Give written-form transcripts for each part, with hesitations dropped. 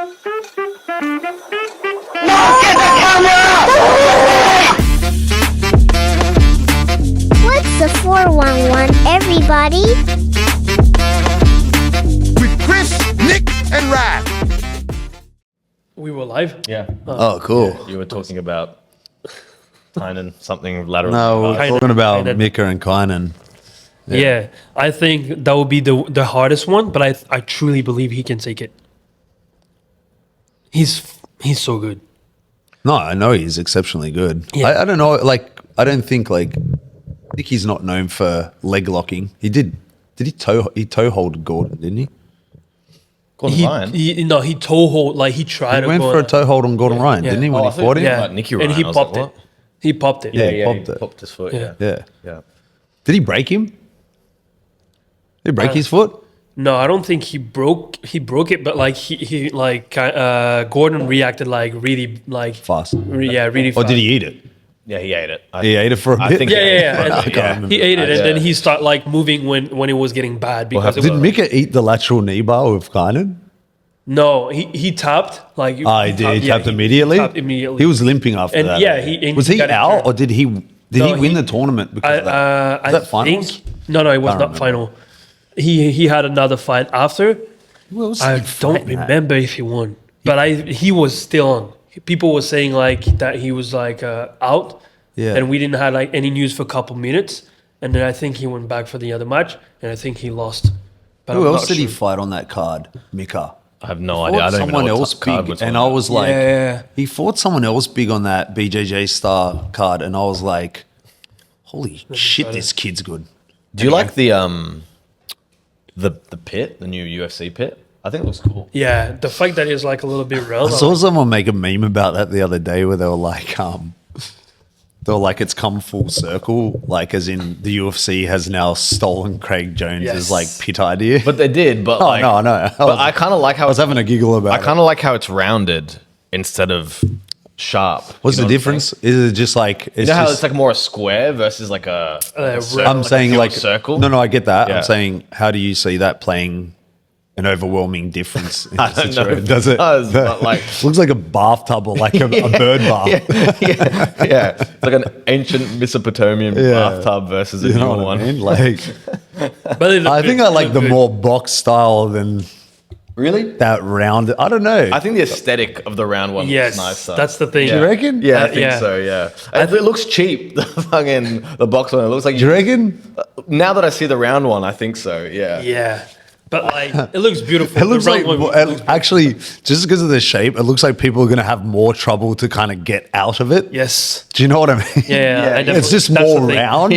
Get the camera! What's the 411, everybody? With Chris, Nick, and Rad. We were live? Yeah. Oh, cool. You were talking about Tynan, something lateral. No, we're Kinda. talking about Kinda. Mika and Kynan. Yeah. I think that would be the hardest one, but I truly believe he can take it. He's so good. No, I know he's exceptionally good. Yeah. I don't know, I don't think, I think he's not known for leg locking. He did he toe hold Gordon, didn't he? Gordon Ryan. He toe hold, he tried He to went go for a toe hold on Gordon Ryan, Yeah. didn't he, Oh, when I he thought fought him? you Yeah. Like Nicky and he Ryan, I was popped like, it. what? He popped it. Yeah, Yeah, popped he it. popped his foot. Yeah. Yeah. Yeah. Yeah. Did he break him? Did he break his foot? No, I don't think he broke it, but Gordon reacted really Fast. really Or fast. did he eat it? Yeah, he ate it. He ate it for a bit? I think Yeah. And I can't remember. he ate it, and Yeah. then he started moving when it was getting bad because it Did was, Mika eat the lateral knee bar with Kynan? no, he tapped He did. He tapped immediately? He tapped immediately. He was limping after And that. yeah, he was he got out injured. or did he No, win he- the tournament because of that? Was I that finals? think no, it was Can't not remember. final. He had another fight after. Who else I did he fight don't in that? remember if he won, but he was still on. People were saying that he was out, Yeah. and we didn't have any news for a couple minutes, and then I think he went back for the other match, and I think he lost. But Who I'm else not did he sure. fight on that card? Mika. I have no Fought idea. I don't someone even know else what card big, we're and talking I was like, Yeah. he fought someone else big on that BJJ star card, and I was like, holy shit, this kid's good. Do you like the pit, the new UFC pit? I think it looks cool. Yeah, the fact that it's a little bit round. I saw someone make a meme about that the other day where they were like, it's come full circle, as in the UFC has now stolen Craig Jones's Yes. pit idea. But they did. But oh, no, I know. But I kind of like how I was having a giggle about I it. kind of like how it's rounded instead of sharp. What's You the know what I'm difference? saying? Is it just it's You know how just, it's more a square versus a circle, I'm saying pure like circle. No, I get that. Yeah. I'm saying, how do you see that playing an overwhelming difference? In I the don't know situation? if Does it? it does, but, looks like a bathtub or like a bird bath. yeah. It's like an ancient Mesopotamian Yeah. bathtub versus a You new know what one. I mean? Like, But it I looked think good. I It like looked the good. more box style than Really? that round. I don't know. I think the aesthetic of the round one Yes, looks nicer. that's the thing. Yeah. you reckon? Yeah, I think Yeah. so. Yeah, it looks cheap. The box one. It looks like Do you reckon? Now that I see the round one, I think so. Yeah. Yeah, but it looks beautiful. It looks The like, round one actually, just because of the shape, it looks like people are going to have more trouble to kind of get out of it. yes. Do you know what I mean? Yeah, I It's just that's more the thing. round.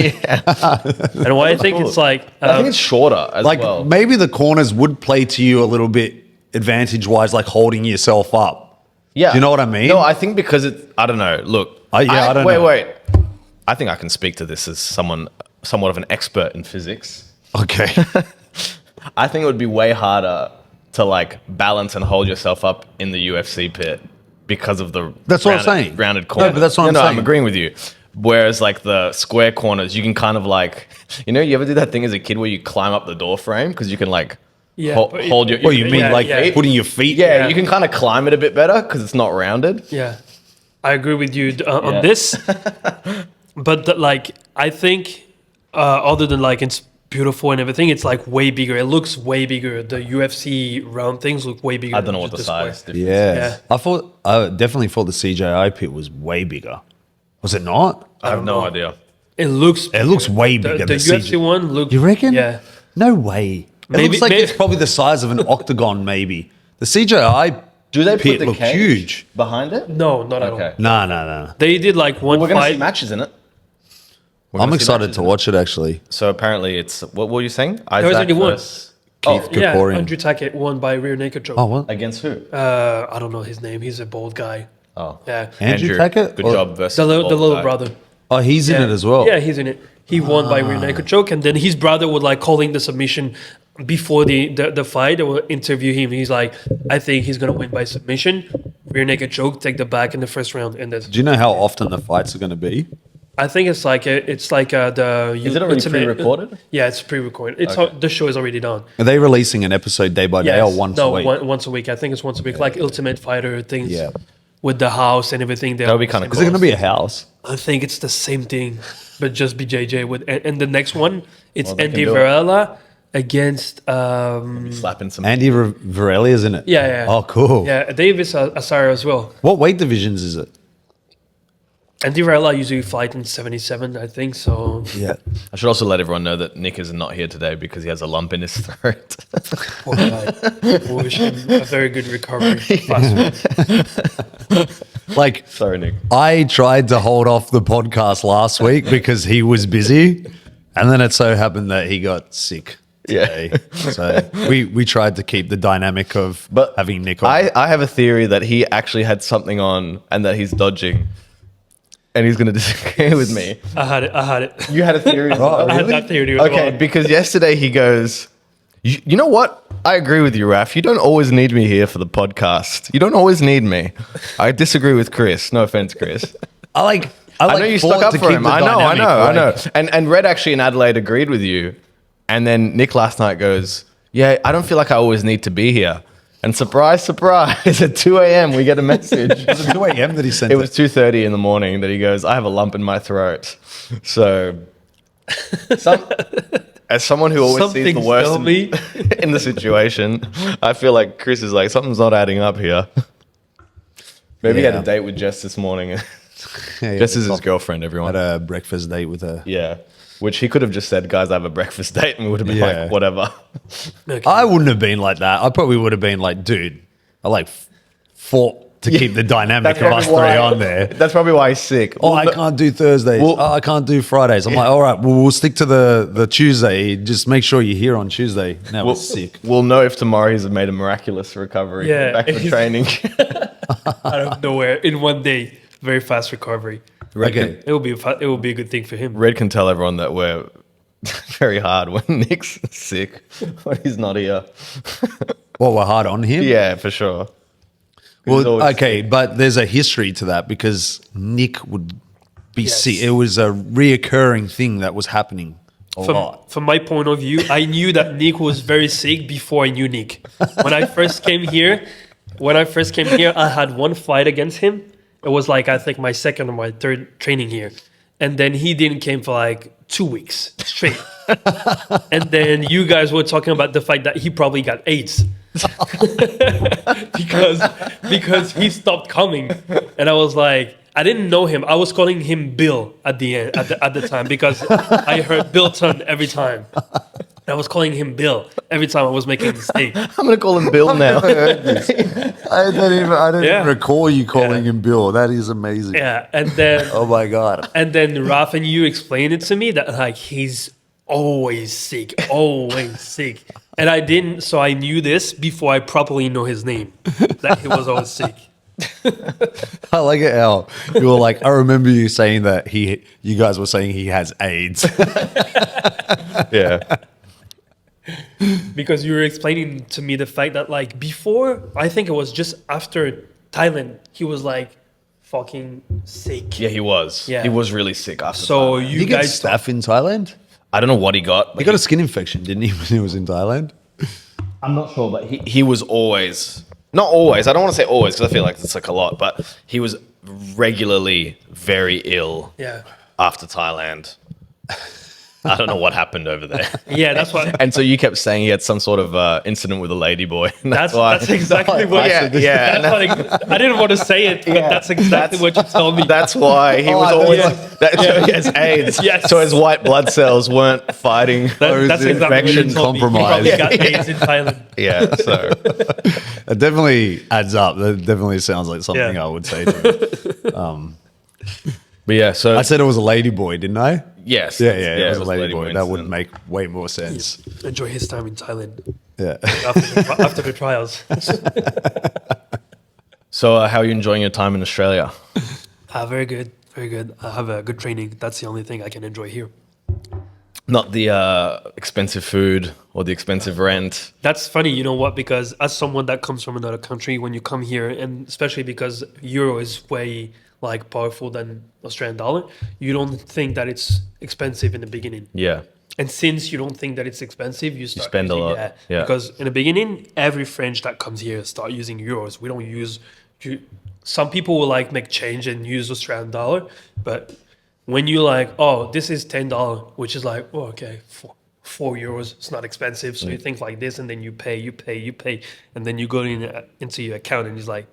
And why I think Cool. it's like I think it's shorter as Like well. maybe the corners would play to you a little bit advantage wise, like holding yourself up. Yeah. Do you know what I mean? No, I think because I don't know. Look. I don't know. Wait. I think I can speak to this as somewhat of an expert in physics. Okay. I think it would be way harder to balance and hold yourself up in the UFC pit because of the That's what I'm saying. rounded corner. No, but that's what I'm I'm saying. agreeing with you. Whereas the square corners, you can kind of you ever do that thing as a kid where you climb up the door frame because you can Yeah, hold your. What you mean, Yeah. putting your feet? Yeah, you can kind of climb it a bit better because it's not rounded. yeah, I agree with you on Yeah. this. But I think other than it's beautiful and everything, it's way bigger. It looks way bigger. The UFC round things look way bigger. I don't know than what the just square. size difference. Yeah. Yeah. I definitely thought the CJI pit was way bigger. Was it not? I have no idea. It looks. It looks way bigger The than UFC one looks. You reckon? Yeah. No way. It Maybe- looks like maybe- it's probably the size of an octagon, maybe. The CJI Do they put pit the looked cage huge. behind it? No, not at Okay. all. No. They did one We're going to see fight. matches in it. We're I'm gonna see excited matches to in it. watch it, actually. So apparently it's what were you saying? was Isaac only one. versus- Keith Yeah, Krikorian. Andrew Tackett won by rear naked choke. Oh, what? Against who? I don't know his name. He's a bald guy. Oh, Yeah. Andrew Tackett? Good Or- job versus The bald little guy. brother. Oh, he's in Yeah. it as well. Yeah, he's in it. He won by rear naked choke, and then his brother would calling the submission before the fight. They will interview him. He's like, I think he's gonna win by submission, rear naked choke, take the back in the first round, and that's Do you know how often the fights are going to be? I think it's like the. Is it already pre-recorded? Yeah, it's pre-recorded. The show is already done. Are they releasing an episode day by day or once a week? Once a week. I think it's once a week, like Ultimate Fighter things. Yeah. With the house and everything. That would be kind of cool. Is it going to be a house? I think it's the same thing, but just BJJ with. And the next one, it's Well, they Andy can do it. Varela against. Slapping some. Andy Varela, isn't it? Yeah. Oh, cool. Yeah, Davis Asara as well. What weight divisions is it? Andy Varela usually fight in 77, I think. So Yeah. I should also let everyone know that Nick is not here today because he has a lump in his throat. poor guy. We wish him a very good recovery. Fast. Like, Sorry, Nick. I tried to hold off the podcast last week because he was busy, and then it so happened that he got sick today. So we tried to keep the dynamic of having Nick on. I have a theory that he actually had something on and that he's dodging. And he's going to disagree with me. I had it. You had a theory as well? I had that theory as Okay, well. because yesterday he goes, you know what? I agree with you, Raf. You don't always need me here for the podcast. You don't always need me. I disagree with Chris. No offense, Chris. I know you stuck up for him. I know. And Red actually in Adelaide agreed with you. And then Nick last night goes, yeah, I don't feel like I always need to be here. And surprise, surprise, at 2 a.m. we get a message. Was it 2 a.m. that he sent It was 2:30 in the morning that he goes, I have a lump in my throat. So, as someone who always sees the Something's worst telling me. in the situation, I feel like Chris is like, something's not adding up here. Maybe he had Yeah. a date with Jess this morning. Yeah, Jess is his girlfriend, everyone. had a breakfast date with her. Yeah. Which he could have just said, guys, I have a breakfast date, and we would have been Yeah. like, whatever. Okay. I wouldn't have been like that. I probably would have been like, dude, I fought to keep the dynamic of us three on there. That's probably why he's sick. Oh, I can't do Thursdays. Well- I can't do Fridays. I'm like, all right, well, we'll stick to the Tuesday. Just make sure you're here on Tuesday. Now we're sick. We'll know if tomorrow he's made a miraculous recovery. Yeah. Back for training. Out of nowhere in one day, very fast recovery. Okay. It will be a good thing for him. Red can tell everyone that we're very hard when Nick's sick, when he's not here. Well, we're hard on him. Yeah, for sure. He's Well, always okay, but there's a history to that because Nick would be Yes. sick. It was a reoccurring thing that was happening a lot. From my point of view, I knew that Nick was very sick before I knew Nick. When I first came here, I had one fight against him. It was like, I think my second or my third training here. And then he didn't came for like 2 weeks straight. And then you guys were talking about the fact that he probably got AIDS. because he stopped coming. And I was like, I didn't know him. I was calling him Bill at the end at the time because I heard Bilton every time. I was calling him Bill every time I was making a mistake. I'm going to call him Bill now. I don't Yeah. even recall you calling him Bill. That is amazing. Yeah, and then Oh my God. and then Raf and you explained it to me that like he's always sick, and I didn't. So I knew this before I properly know his name that he was always sick. I like it how you were like, I remember you saying that you guys were saying he has AIDS. Yeah. Because you were explaining to me the fact that like before, I think it was just after Thailand, he was like fucking sick. Yeah, he was. Yeah. He was really sick after So that. Did you he get guys, staph in Thailand? I don't know what he got. He got a skin infection, didn't he, when he was in Thailand? I'm not sure, but he was always, not always, I don't want to say always because I feel like it's like a lot, but he was regularly very ill yeah, after Thailand. I don't know what happened over there. yeah, that's what. And so you kept saying he had some sort of incident with a ladyboy. And That's exactly what. Yeah. That's what I didn't want to say it, but that's exactly what you told me. That's why he was always yeah. he has AIDS. Yes. So his white blood cells weren't fighting. That's his exactly what you infection told me. He compromised. probably got AIDS in Thailand. Yeah. So It definitely adds up. That definitely sounds like something Yeah. I would say to him. but yeah, so I said it was a ladyboy, didn't I? yes. Yeah, it was a ladyboy ladyboy. That would incident. make way more sense. Enjoy his time in Thailand Yeah. after the trials. So how are you enjoying your time in Australia? Very good, very good. I have a good training. That's the only thing I can enjoy here. Not the expensive food or the expensive rent. That's funny, you know what? Because as someone that comes from another country, when you come here, and especially because Euro is way like powerful than Australian dollar, you don't think that it's expensive in the beginning. Yeah. And since you don't think that it's expensive, you start spend a using, lot. Yeah. Because in the beginning, every French that comes here start using euros. We don't use. Some people will like make change and use Australian dollar, but when you like, oh, this is $10, which is like, oh, okay, €4. It's not expensive. So you think like this, and then you pay, and then you go into your account, and it's like,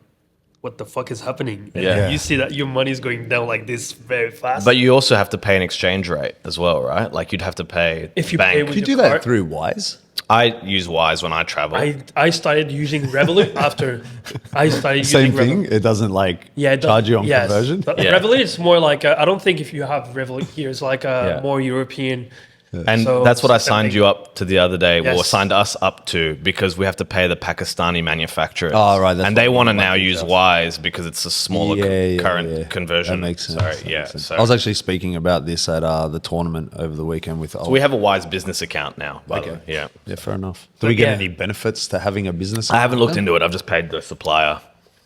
what the fuck is happening? And you see that your money is going down like this very fast. But you also have to pay an exchange rate as well, right? Like you'd have to pay if you bank. pay with Could your you do card. that through Wise? I use Wise when I travel. I started using Revolut after I started using Same thing. Revolut. It doesn't like Yeah, it does- charge you on yes. conversion. But Yeah. Revolut is more like I don't think if you have Revolut here, it's like a more European. And So that's what I it's signed something- you up to the other day, or Yes. signed us up to, because we have to pay the Pakistani manufacturers. Oh, right, that's And they what want to I'm now about to use ask. Wise because it's a smaller current conversion. That makes sense. Sorry, That yeah. makes sense. So I was actually speaking about this at the tournament over the weekend with. we have a Wise business account now, by the way. Yeah. Yeah, fair enough. Do we get yeah. any benefits to having a business? I haven't looked account into it. I've just paid the supplier.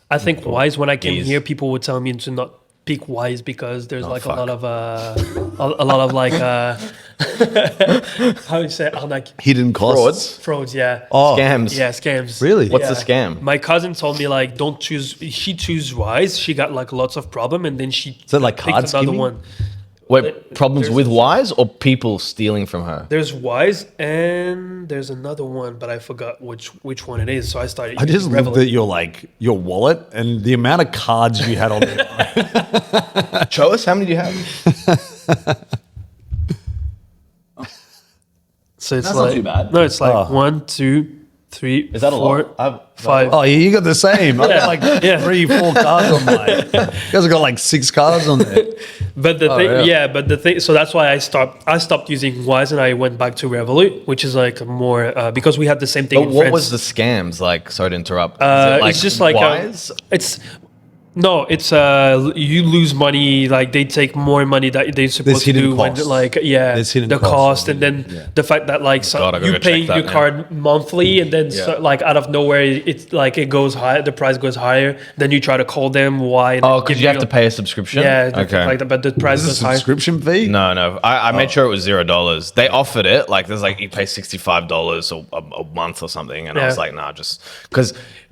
I think Wise, when I came Ease. here, people would tell me to not pick Wise because there's like fuck. a lot of a lot of like how do you say arnaque? then? Hidden costs. Frauds, yeah. Oh, Scams. Yeah, scams. Really? What's Yeah. the scam? My cousin told me like don't choose. She chose Wise. She got like lots of problem, and then she Is that like picked card another skimming? one. Wait, problems with Wise or people stealing from her? There's Wise and there's another one, but I forgot which one it is. So I started. I just using looked Revolut. at your wallet and the amount of cards you had on it. Show us, how many do you have? So it's That's not like too bad. no, it's like Oh. 1, 2, 3. Is that a four, lot? I've- 5. Oh, you got the same. I got like Yeah. 3-4 cards on mine. You guys have got like 6 cards on there. But the thing, yeah. yeah, but the thing, so that's why I stopped using Wise and I went back to Revolut, which is like more because we had the same thing. But in what France. was the scams like? Sorry to interrupt. Is it It's just like Wise? it's you lose money, like they take more money that they're supposed to hidden do when costs. like There's hidden the costs, cost, and then yeah. the fact that like God, I gotta you go pay check that your now. card monthly and then so, Yeah. like out of nowhere it's like it goes high, the price goes higher, then you try to call them why Oh, because you have to pay a subscription? yeah Okay. like that, but the price Is goes this a higher. subscription fee? No. I made sure it was $0. They offered it. Like, there's like, you pay $65 a month or something. And I Yeah. was like, nah,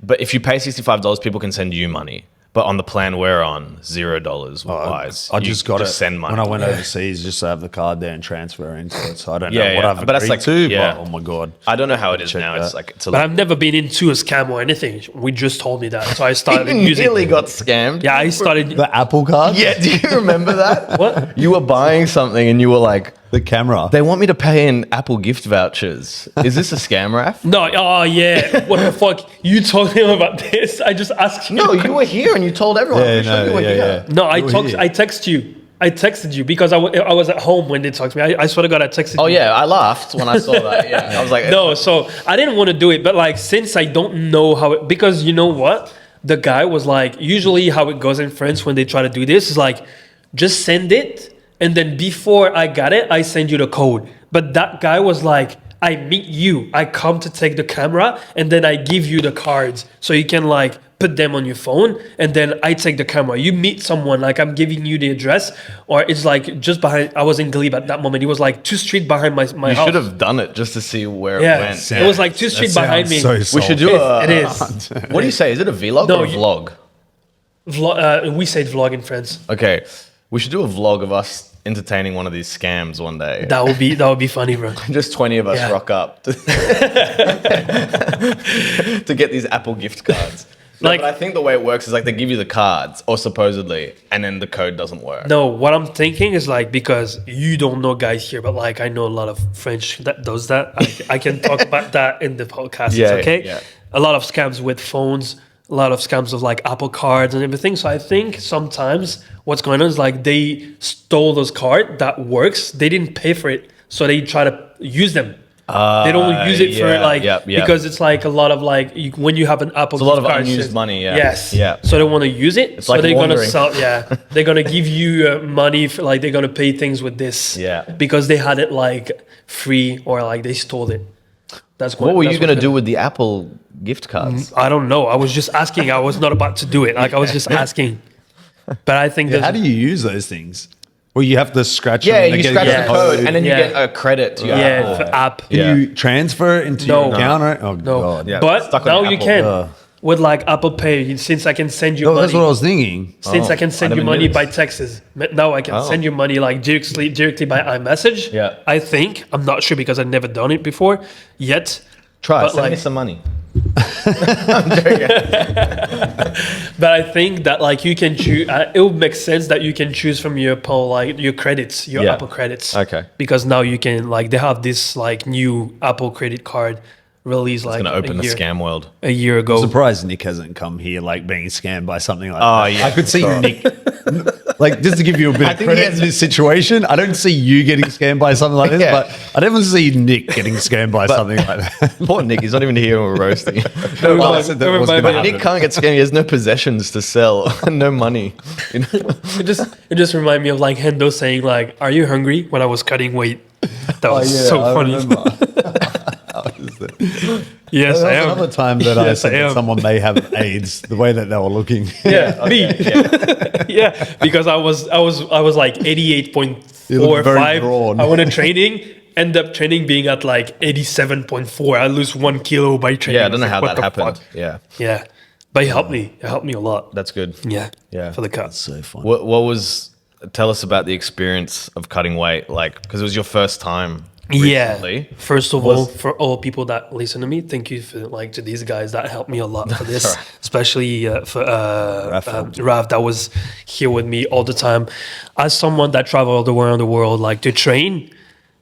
but if you pay $65, people can send you money. But on the plan we're on, $0 Wise. I You just got it send money. when I went overseas just to have the card there and transfer into it. So I don't know Yeah, what yeah. I've But that's agreed like- to, yeah. but oh my God. I don't know how it is Check now. that. It's like, it's a But lot. I've never been into a scam or anything. We just told me that, so I started You using. nearly got scammed. Yeah, I started. The Apple card? Yeah, do you remember that? What? You were buying something and you were like, The camera. they want me to pay in Apple gift vouchers. Is this a scam, Raf? No, oh yeah. What the fuck? You told him about this? I just asked you. No, you were here and you told everyone. Yeah, I'm sure you no, were yeah, here. yeah. No, I You were talked. here. I texted you. I texted you because I was at home when they talked to me. I swear to God, I texted Oh you. yeah, I laughed when I saw that. Yeah, I was like, No, so I didn't want to do it, but like since I don't know how it, because you know what, the guy was like, usually how it goes in France when they try to do this is like, just send it, and then before I got it, I send you the code. But that guy was like, I meet you, I come to take the camera, and then I give you the cards so you can like put them on your phone, and then I take the camera. You meet someone, like I'm giving you the address, or it's like just behind. I was in Glebe at that moment. It was like 2 streets behind my you house. should have done it just to see where Yeah, it went. it was like 2 streets behind me. We should do a. It is. What do you say? Is it a vlog No, or a vlog? We said vlog in France. Okay, we should do a vlog of us entertaining one of these scams one day. That would be funny, bro. Just 20 of us Yeah. rock up to, to get these Apple gift cards. No, Like- but I think the way it works is like they give you the cards, or supposedly, and then the code doesn't work. No, what I'm thinking is like, because you don't know guys here, but like I know a lot of French that does that. I can talk about that in the podcast. Yeah, okay. yeah. A lot of scams with phones, a lot of scams of like Apple cards and everything. So I think sometimes what's going on is like they stole those cards that works. They didn't pay for it, so they try to use them. They don't use it for yeah, like yep. because it's like a lot of like when you have an Apple. It's a lot gift of card, unused shit. money, yeah. Yes. Yeah. So they want to use it. It's so like they're gonna laundering. sell. Yeah. They're gonna give you money for like they're gonna pay things with this. Yeah. Because they had it like free or like they stole it. That's What were that's you going to what's do with the Apple gift cards? I don't know. I was just asking. I was not about to do it. Like I was just asking. But I think How do you use those things? Well, you have to scratch Yeah, them and you get scratch a the code, and then you Yeah. get a credit to your yeah Apple. for app. Can you transfer it into your account? Right? Oh, No, God. Yeah, but stuck on now the you Apple. can with like Apple Pay. Since I can send you No, money, that's what I was thinking. since I can send I you never money knew by this. texts. Now I can send you money like directly by iMessage. Yeah. I think I'm not sure because I've never done it before yet. Try, But send me like- some money. But I think that like you can choose. It would make sense that you can choose from your Apple like your credits, your Yeah. Apple credits. Okay. Because now you can like they have this like new Apple credit card released like It's going to open the scam world. a year ago. Surprised Nick hasn't come here like being scammed by something like Oh, that. yeah, I could see sure. Nick, like just to give you a bit of think he credit has- in this situation, I don't see you getting scammed by something like this, Yeah. but I definitely see Nick getting scammed by something like that. Poor Nick, he's not even here and we're roasting. No, I said that was Remind gonna me- happen. Nick can't get scammed. He has no possessions to sell, no money. You know? It just reminded me of like Hendo saying like, "Are you hungry?" when I was cutting weight. That was so I funny. remember. Yes, I That was am. another time that I Yes, said I that am. someone may have AIDS, the way that they were looking. Yeah, me. Yeah, because I was like 88.4 You look very 5. drawn. I went to training, end up training being at like 87.4. I lose 1 kilo by training. Yeah, I don't know It's how like, that what the happened. fuck? Yeah, Yeah, but it helped me. It helped me a lot. that's good. Yeah, Yeah. for the cuts. So fun. What was? Tell us about the experience of cutting weight, like because it was your first time. Recently. Yeah. First of all, for all people that listen to me, thank you for like to these guys that helped me a lot for this, Sorry. especially for Raf. Raf that was here with me all the time. As someone that traveled around the world like to train,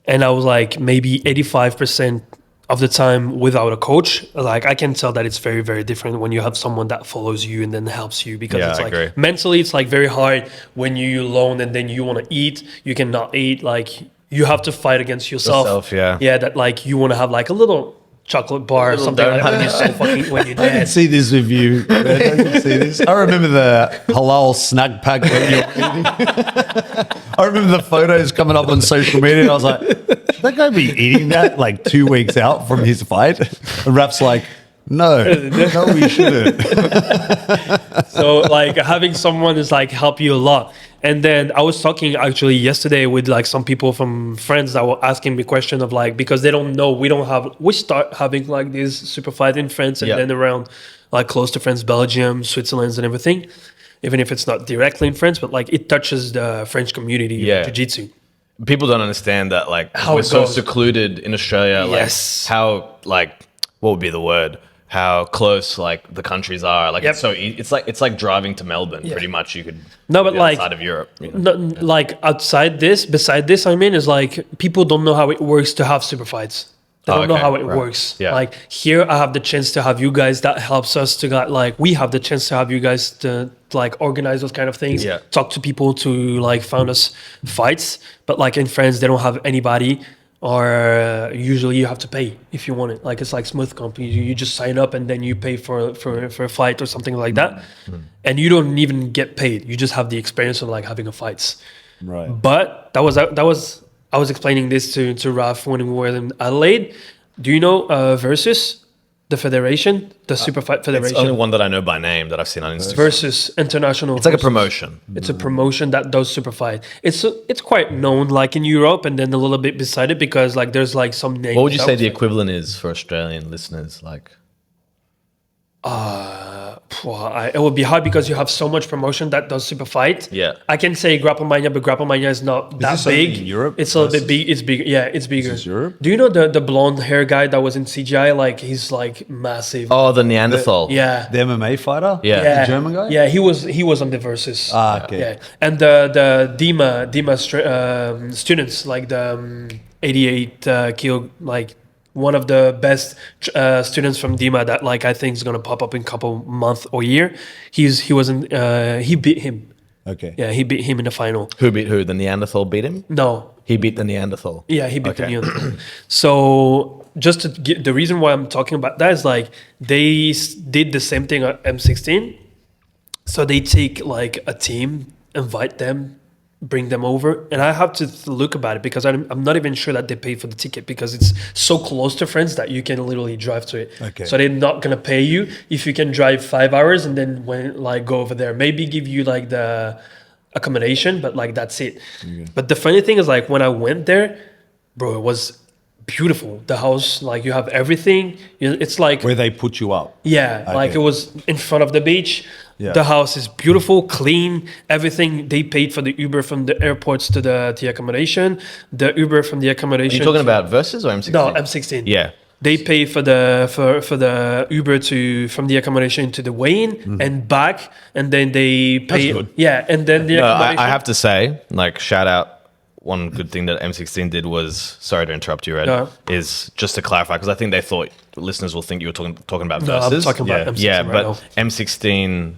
and I was like maybe 85% of the time without a coach. Like I can tell that it's very, very different when you have someone that follows you and then helps you because Yeah, it's I like agree. mentally it's like very hard when you're alone and then you want to eat, you cannot eat. Like you have to fight against yourself. Yeah. Yeah, that like you want to have like a little chocolate bar or little something like that when donut. you're so fucking when you're I can dead. see this with you. I can see this. I remember the halal snack pack that you were eating. I remember the photos coming up on social media. And I was like, should that guy be eating that like 2 weeks out from his fight? And Rap's like, no, we shouldn't. So like having someone is like help you a lot. And then I was talking actually yesterday with like some people from friends that were asking me question of like because they don't know we start having like these super fight in France and Yeah. then around like close to France, Belgium, Switzerland and everything. Even if it's not directly in France, but like it touches the French community Yeah. of jiu-jitsu. People don't understand that, like, How we're it so goes. secluded in Australia. Yes. Like, how, like, what would be the word? How close, like, the countries are. Like, Yep. it's so it's like driving to Melbourne. Pretty much, you could. No, but be like- outside of Europe. You know? No, like beside this, I mean, is like people don't know how it works to have super fights. They Oh, don't know okay, how it right. works. Yeah. Like here, I have the chance to have you guys that helps us to like we have the chance to have you guys to like organize those kind of things. Yeah. Talk to people to like find us fights. But like in France, they don't have anybody. Or usually you have to pay if you want it. Like it's like Smooth Comp. You just sign up and then you pay for a fight or something like that. And you don't even get paid. You just have the experience of like having a fights. Right. But that was I was explaining this to Raf when we were in Adelaide. Do you know Versus, the federation, the Super Fight It's Federation? only one that I know by name that I've seen on Instagram. Versus International. It's like a Versus. promotion. It's a promotion that does super fight. It's quite known like in Europe and then a little bit beside it because like there's like some names. What would you that say was, the like, equivalent is for Australian listeners? Like, it would be hard because you have so much promotion that does super fight. Yeah. I can say Grapple Mania, but Grapple Mania is not that this only big. in Europe? It's a little bit big. It's bigger. Yeah, it's bigger. is Europe? Do you know the blonde hair guy that was in CGI? Like he's like massive. oh, the Neanderthal. Yeah. The MMA fighter? Yeah. Yeah. The German guy? Yeah, he was on the Versus. Ah, okay. Yeah, and the Dima students like the 88 kilo like one of the best students from Dima that like I think is gonna pop up in a couple month or year. He beat him. Okay. Yeah, he beat him in the final. Who beat who? The Neanderthal beat him? No, He beat the Neanderthal. yeah, he beat Okay. the Neanderthal. So just to get the reason why I'm talking about that is like they did the same thing at M16. So they take like a team, invite them, bring them over, and I have to look about it because I'm not even sure that they pay for the ticket because it's so close to France that you can literally drive to it. Okay. So they're not gonna pay you if you can drive 5 hours and then go over there. Maybe give you like the accommodation, but like that's it. Okay. But the funny thing is like when I went there, bro, it was beautiful. The house, like you have everything. It's like Where they put you up. yeah, like Okay. it was in front of the beach. Yeah. The house is beautiful, clean, everything. They paid for the Uber from the airports to the accommodation. The Uber from the Are accommodation. you talking about Versus or M16? No, M16. Yeah. They pay for the Uber from the accommodation to the weigh-in and back, and then they pay. good. Yeah, and then the No, accommodation. I have to say, like, shout out. One good thing that M16 did was, sorry to interrupt you, Red, No. is just to clarify, because I think they thought listeners will think you were talking about No, I'm Versus. talking about M16 Yeah, right but now. M16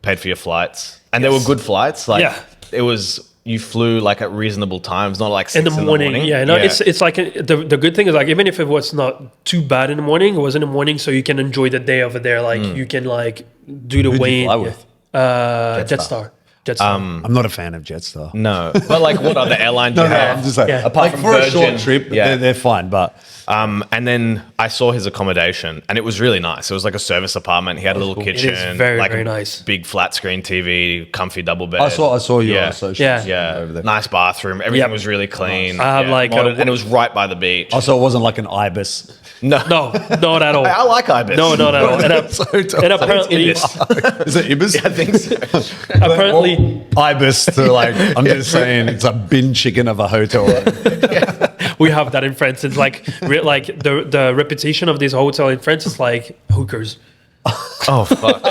paid for your flights, and they were good flights. Like, Yeah. it was, you flew like at reasonable times, not like 6 in the morning. Yeah, no, it's like the good thing is like even if it was not too bad in the morning, it was in the morning, so you can enjoy the day over there. Like you can like do the Who'd you weigh-in. fly with? Jetstar. I'm not a fan of Jetstar. No, but like what other airline do you have? I'm just saying. Yeah. Apart Like from for a Virgin, short trip, yeah. they're fine. But And then I saw his accommodation, and it was really nice. It was like a service apartment. He had a little cool. kitchen, It is very, like very a nice. big flat screen TV, comfy double bed. I saw you Yeah. on socials. Yeah. Yeah, over there. nice bathroom. Everything Yep. was really clean. I have Yeah, like modern, a- and it was right by the beach. Also, it wasn't like an ibis. No, No, not at all. I like ibis. No, not at all. So And apparently, Is it ibis? I think so. apparently, Ibis to like, I'm just saying, it's a bin chicken of a hotel. we have that in France. It's like the reputation of this hotel in France is like hookers. Oh fuck!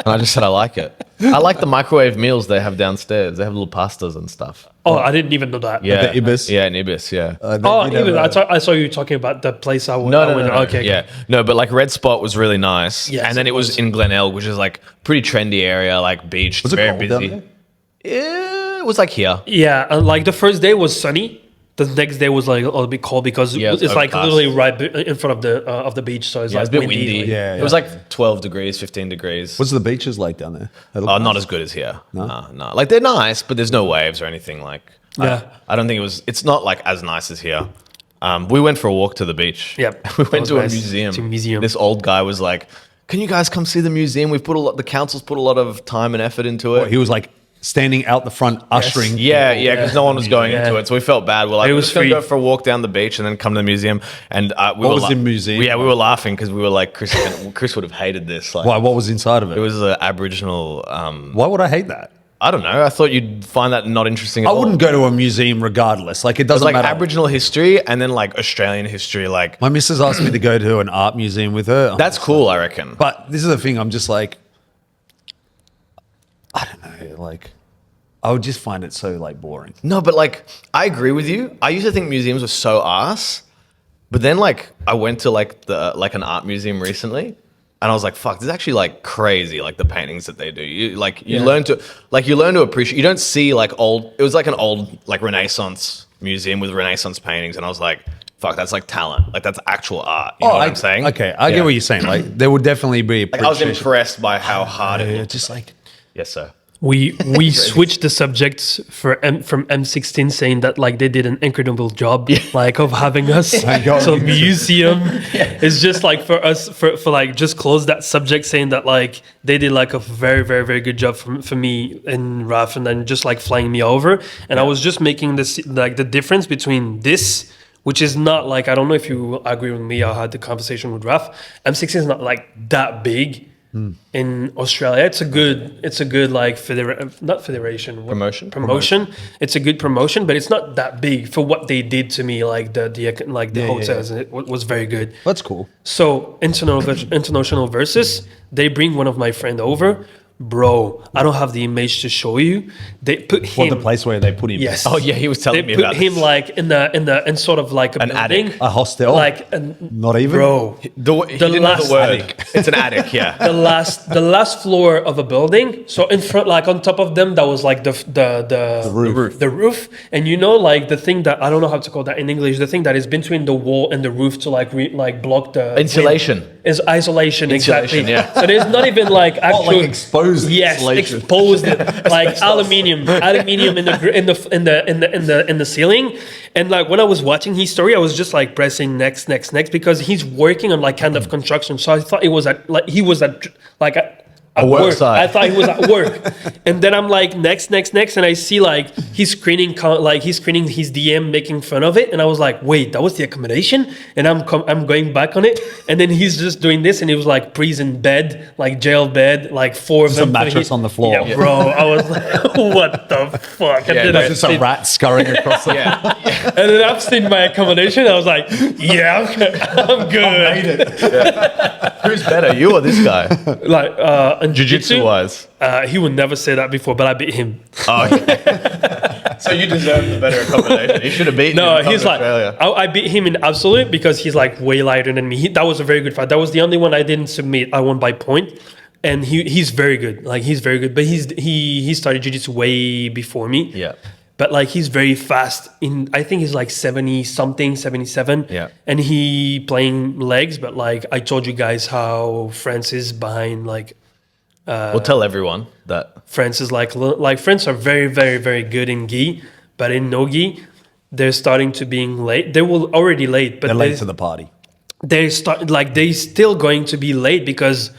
And I just said I like it. I like the microwave meals they have downstairs. They have little pastas and stuff. Oh, I didn't even know that. Yeah, the ibis? Yeah, in ibis. Yeah. Oh, even I saw you talking about the place I went. No, I no, went- no, no. Okay, Yeah, no, but like Red Spot was really nice, Yes, and then it it was in Glenelg, which is like pretty trendy area, like beach. Was it very cold down busy. there? Yeah, it was like here. Yeah, and like the first day was sunny. The next day was like a little bit cold because Yeah, it's it's like overcast. literally right in front of the beach. So it's Yeah, like it's a bit windy. like- Yeah, It was like 12 degrees, 15 degrees. What's the beaches like down there? They look Oh, not nice? as good as here. No, no. Like they're nice, but there's no waves or anything. Like, Yeah. I don't think it's not like as nice as here. We went for a walk to the beach. Yep. We That went was to a nice. museum. To a museum. This old guy was like, "Can you guys come see the museum? We've put the council's put a lot of time and effort into it." He was like standing out the front, ushering. Yeah, people. yeah, because no one was going Yeah. into it, so we felt bad. We're like, It we're was just gonna free. go for a walk down the beach and then come to the museum. And What was the museum? Yeah, we were laughing because we were like, Chris would have hated this. Like, Why? What was inside of it? it was an Aboriginal. Why would I hate that? I don't know. I thought you'd find that not interesting. At I all. wouldn't go to a museum regardless. Like it It was doesn't like matter. Aboriginal history and then like Australian history. Like My missus asked me to go to an art museum with her. that's cool, I reckon. But this is the thing. I'm just like, I don't know. Like, I would just find it so like boring. No, but like I agree with you. I used to think museums were so arse, but then like I went to like an art museum recently, and I was like, "Fuck, this is actually like crazy." Like the paintings that they do, you learn to appreciate. You don't see like old. It was like an old like Renaissance museum with Renaissance paintings, and I was like, "Fuck, that's like talent. Like that's actual art." You know what I'm saying? Okay, I Yeah. get what you're saying. Like, there would definitely be. Like, I was impressed by how hard it Yeah, looked. just like Yes, sir. We switched the subject from M16 saying that like they did an incredible job like of having us. God. So museum is just like for us for like just close that subject saying that like they did like a very very very good job for me and Raf and then just like flying me over and I was just making this like the difference between this. Which is not like I don't know if you agree with me. I had the conversation with Raf. M16 is not like that big in Australia. It's a good like not federation promotion. It's a good promotion, but it's not that big for what they did to me. Like the hotels, and it was very good. that's cool. So international versus they bring one of my friend over. Bro, I don't have the image to show you. They put him. What the place where they put him? Yes. Oh yeah, he was telling They me put about him this. like in sort of like An building, attic. A hostel? like Not even? bro. He didn't know last the word. attic. It's an attic, yeah. The last floor of a building. So in front, like on top of them, that was like the roof. the roof, and you know, like the thing that I don't know how to call that in English. The thing that is between the wall and the roof to like block the Insulation. wind. is isolation. Exactly. Yeah. So there's not even like actual exposed. Yes, insulation. exposed like aluminium in the ceiling. And like when I was watching his story, I was just like pressing next because he's working on like kind of construction. So I thought he was at work work. site. I thought he was at work, and then I'm like next, and I see like he's screening his DM, making fun of it, and I was like, wait, that was the accommodation, and I'm going back on it, and then he's just doing this, and it was like prison bed, like jail bed, like 4 of them. a mattress on the floor. Yeah, bro. I was like, what the fuck? And then no, I've Just a seen- rat scurrying across the and then I've seen my accommodation. I was like, yeah, I'm good. Who's better, you or this guy? Like in Jiu-jitsu wise. he would never say that before, but I beat him. Oh, yeah. So you deserve the better accommodation. You should have beaten No, him. to he's come to like, Australia. I beat him in absolute because he's like way lighter than me. That was a very good fight. That was the only one I didn't submit. I won by point, and he's very good. Like he's very good, but he started jiu-jitsu way before me. Yeah. But like he's very fast. I think he's like 70 something, 77. Yeah. And he playing legs, but like I told you guys how France is behind like. We'll tell everyone that. France is like France are very, very, very good in gi, but in no gi, they're starting to being late. They were already late, but They're late to the party. they still going to be late because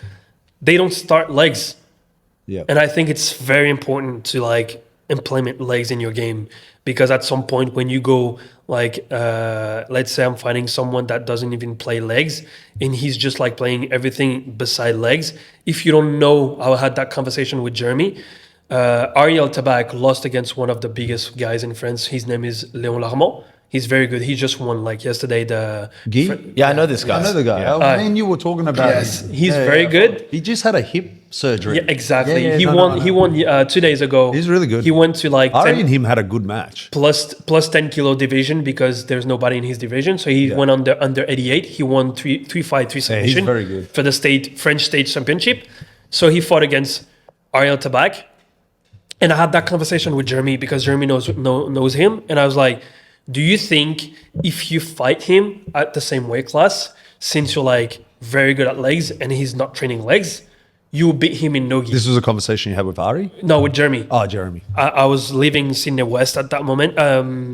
they don't start legs. Yeah. And I think it's very important to like implement legs in your game because at some point when you go like let's say I'm fighting someone that doesn't even play legs and he's just like playing everything beside legs. If you don't know, I had that conversation with Jeremy. Ariel Tabac lost against one of the biggest guys in France. His name is Léon Larmont. He's very good. He just won like yesterday the Guy? Yeah, I know this guy. I know the guy. Yeah. Oh, man, you were talking about Yes, him. he's very good. He just had a hip surgery. Yeah, exactly. Yeah, He no, won. no, He no. won 2 days ago. He's really good. He went to like Ari 10 and him had a good match. plus 10 kilo division because there's nobody in his division. So he went under 88. He won three fight, three submission. very good. For the French state championship. So he fought against Ariel Tabac. And I had that conversation with Jeremy because Jeremy knows him. And I was like, do you think if you fight him at the same weight class, since you're like very good at legs and he's not training legs, you will beat him in no-gi? This was a conversation you had with Ari? No, with Jeremy. Oh, Jeremy. I was living Sydney West at that moment,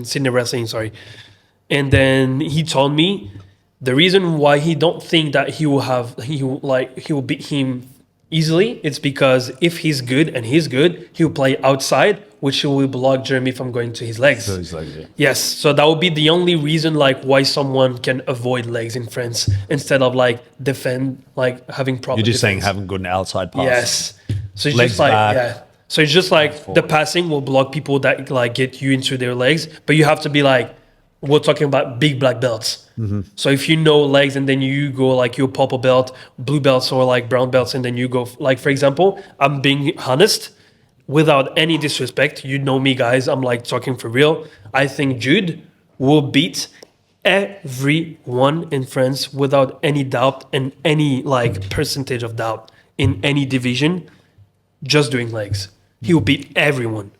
Sydney Wrestling, sorry. And then he told me the reason why he don't think that he will beat him easily, it's because if he's good and he's good, he'll play outside, which will block Jeremy from going to his legs. So he's like, yeah. Yes, so that would be the only reason like why someone can avoid legs in France instead of like defend, like having proper You're just saying defense. having good outside pass. Yes. So it's Legs just like back. yeah. So it's just like the passing will block people that like get you into their legs, but you have to be like we're talking about big black belts. Mm-hmm. So if you know legs and then you go like your purple belt, blue belts or like brown belts and then you go like for example, I'm being honest without any disrespect. You know me guys, I'm like talking for real. I think Jude will beat everyone in France without any doubt and any like percentage of doubt in any division just doing legs. He will beat everyone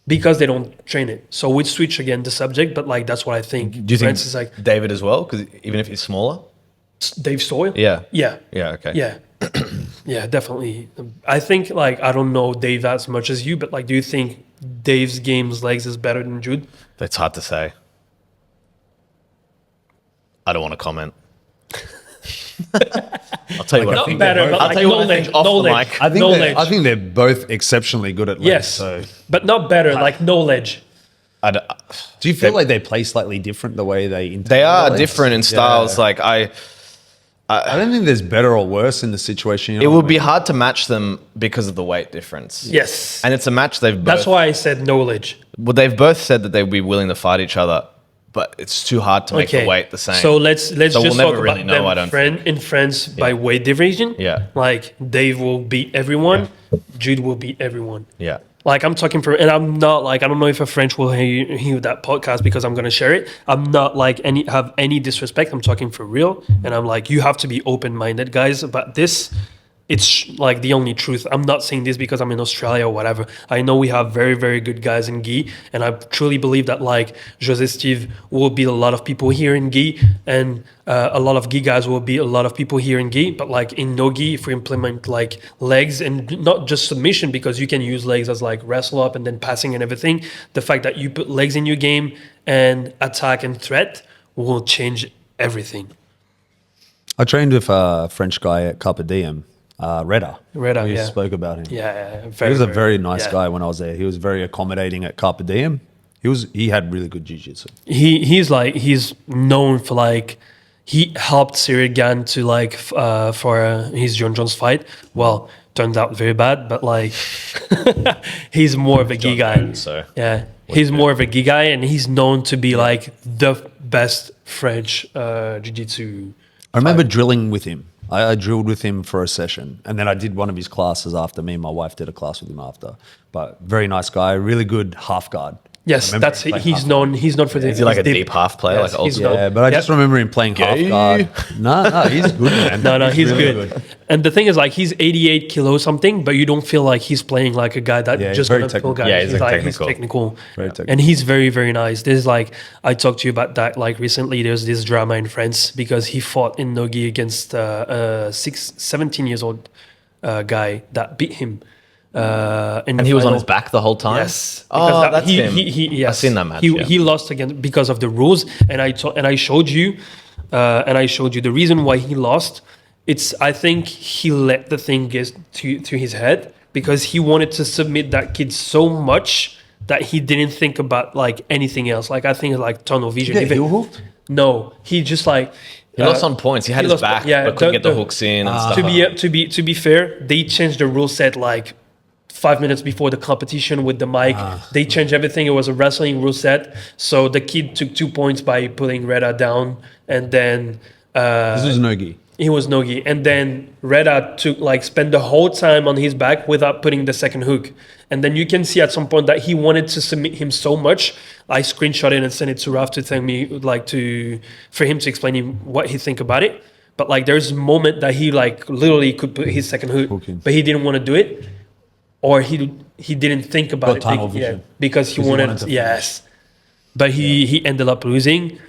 because they don't train it. So we'd switch again the subject, but like that's what I think. Do you think France is like David as well? Because even if he's smaller? Dave Soyle? Yeah. Yeah. Yeah, okay. Yeah. Yeah, definitely. I think like I don't know Dave as much as you, but like do you think Dave's game's legs is better than Jude? That's hard to say. I don't want to comment. I'll tell you what I Not think. better, but I'll like tell you what I think off the knowledge. mic. I think they're both exceptionally good at legs. Yes, So but not better, like knowledge. do you feel like they play slightly different the way they interpret They are legs? different in styles. Yeah. Like I don't think there's better or worse in the situation. You know it what would I be mean? hard to match them because of the weight difference. Yes. And it's a match they've both. That's why I said knowledge. Well, they've both said that they'd be willing to fight each other, but it's too hard to make the weight the same. So let's So we'll just never talk really about know, them I don't in France by weight division. Yeah. Like Dave will beat everyone, Jude will beat everyone. Yeah. Like I'm talking for, and I'm not like I don't know if a French will hear that podcast because I'm gonna share it. I'm not like have any disrespect. I'm talking for real, and I'm like you have to be open minded, guys, about this. it's like the only truth. I'm not saying this because I'm in Australia or whatever. I know we have very, very good guys in gi, and I truly believe that like Jose Steve will beat a lot of people here in gi, and a lot of gi guys will beat a lot of people here in gi. But like in no gi, if we implement like legs and not just submission, because you can use legs as like wrestle up and then passing and everything, the fact that you put legs in your game and attack and threat will change everything. I trained with a French guy at Carpe Diem, Redouane. Redouane, We yeah. spoke about him. Yeah, He was a very nice yeah. guy when I was there. He was very accommodating at Carpe Diem. He had really good jiu-jitsu. He's known for like, he helped Cyril Gann to like for his John Jones fight. Well, turned out very bad, but like he's more of a gi guy. So Yeah, he's more of a gi guy, and he's known to be like the best French jiu-jitsu. I remember drilling with him. I drilled with him for a session, and then I did one of his classes after. Me and my wife did a class with him after. But very nice guy, really good half guard. Yes, remember that's him playing he's half known. He's known for this. is he like a deep half player, Yes, like he's old known- Yeah, but I Yep. just remember him playing half guard. No, he's good, man. No, he's really good. And the thing is, like, he's 88 kilos something, but you don't feel like he's playing like a guy that Yeah, he's just very gonna pull technical. guys. Yeah, he's like he's technical. technical. Very technical. And he's very, very nice. There's like, I talked to you about that, like recently there's this drama in France because he fought in Nogi against a 17 years old guy that beat him. and he was on his back the whole time. Yes. Oh, Because that's him. Yes. I've seen that match. He lost again because of the rules, and I showed you, the reason why he lost. I think he let the thing get to his head because he wanted to submit that kid so much that he didn't think about like anything else. Like I think like tunnel vision. Did he get Even- heel hooked? No, he just like He lost on points. He had his back, but couldn't get the hooks in and stuff. to be fair, they changed the rule set like 5 minutes before the competition with the mic. They changed everything. It was a wrestling rule set. So the kid took 2 points by putting Reda down, and then This was Nogi. he was nogi. And then Reda spent the whole time on his back without putting the second hook. And then you can see at some point that he wanted to submit him so much. I screenshot it and sent it to Raf to tell me for him to explain him what he think about it. But like there's a moment that he like literally could put his second hook, in. but he didn't want to do it, or he didn't think about Got it tunnel vision. because he Because he wanted, wanted to yes. But he ended up losing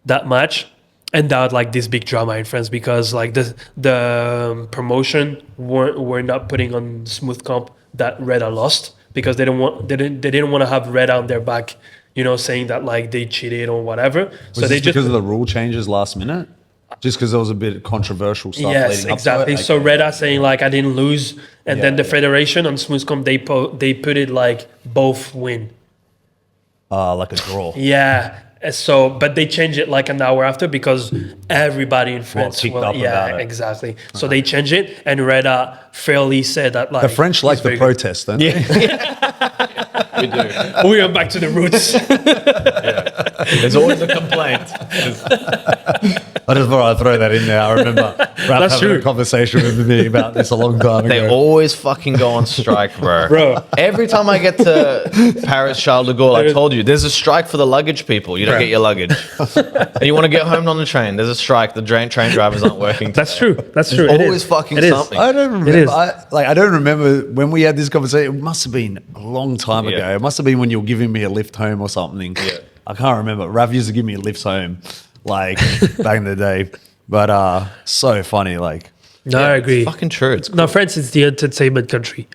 that match, and that like this big drama in France because like the promotion were not putting on smooth comp that Reda lost because they didn't want to have Reda on their back, saying that like they cheated or whatever. Was this because of the rule changes last minute? Just because there was a bit of controversial stuff yes, leading up exactly. to it? So Reda saying like I didn't lose, and then the yeah. federation on smooth comp they put it like both win. Like a draw. Yeah. So, but they changed it like an hour after because everybody in France, picked up about it. exactly. So they changed it, and Reda fairly said that like The French like he's the very good. protest, don't they? We do. We are back to the roots. There's always a complaint. I just thought I'd throw that in there. I remember Raph having true. a conversation with me about this a long time They ago. always fucking go on strike, bro. Bro. Every time I get to Paris Charles de Gaulle, I told you, there's a strike for the luggage people. You don't get your luggage. And you want to get home on the train, there's a strike. The train drivers aren't working. That's true. That's true. There's It always is. fucking It is. something. I don't It is. remember. I don't remember when we had this conversation. It must have been a long time ago. Yeah. It must have been when you were giving me a lift home or something. Yeah. I can't remember. Raph used to give me lifts home, like back in the day. But so funny. Like No, I agree. Fucking true. It's No, France is the entertainment country.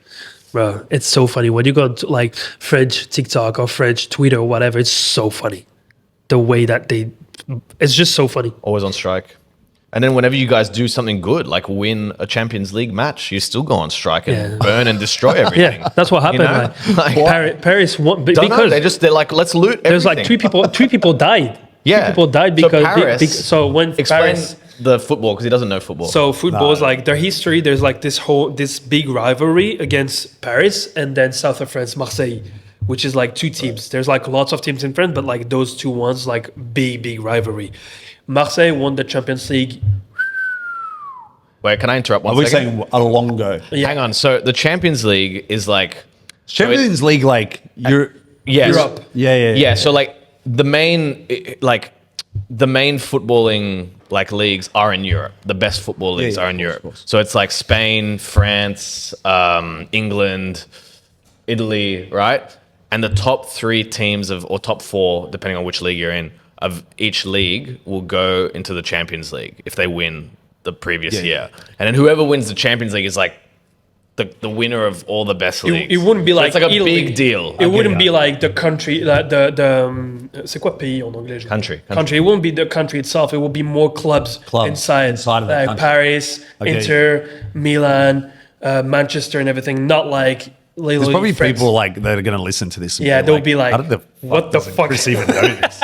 Bro, it's so funny. When you go to like French TikTok or French Twitter or whatever, it's so funny. The way that it's just so funny. always on strike. And then whenever you guys do something good, like win a Champions League match, you still go on strike and Yeah. burn and destroy everything. Yeah, that's what happened. You know? Like, Paris won Don't know. because They're like, let's loot everything. there's like three people died. Yeah. 3 people died So because Paris- so when Explain Paris. the football, because he doesn't know football. So football is like their history. There's like this big rivalry against Paris and then south of France, Marseille, which is like two teams. There's like lots of teams in France, but like those two ones, like big rivalry. Marseille won the Champions League. Wait, can I interrupt one are we second? saying a long ago? Hang on. So the Champions League is like... Champions League, like you're. Yes. Europe. Yeah. Yeah, so like the main footballing like leagues are in Europe. The best football leagues are in of Europe. course. So it's like Spain, France, England, Italy, right? And the top 3 teams or top 4, depending on which league you're in, of each league will go into the Champions League if they win the previous year. And then whoever wins the Champions League is like the winner of all the best leagues. It wouldn't be So like it's like a Italy. big deal. It wouldn't be like the country, like c'est quoi pays en anglais? Country. Country. It wouldn't be the country itself. It would be more clubs inside of that like country. Paris, Okay. Inter, Milan, Manchester, and everything. Not like There's probably people like that are going to listen to this. And Yeah, they'll be like, "How did the what the doesn't fuck?" Chris even know this?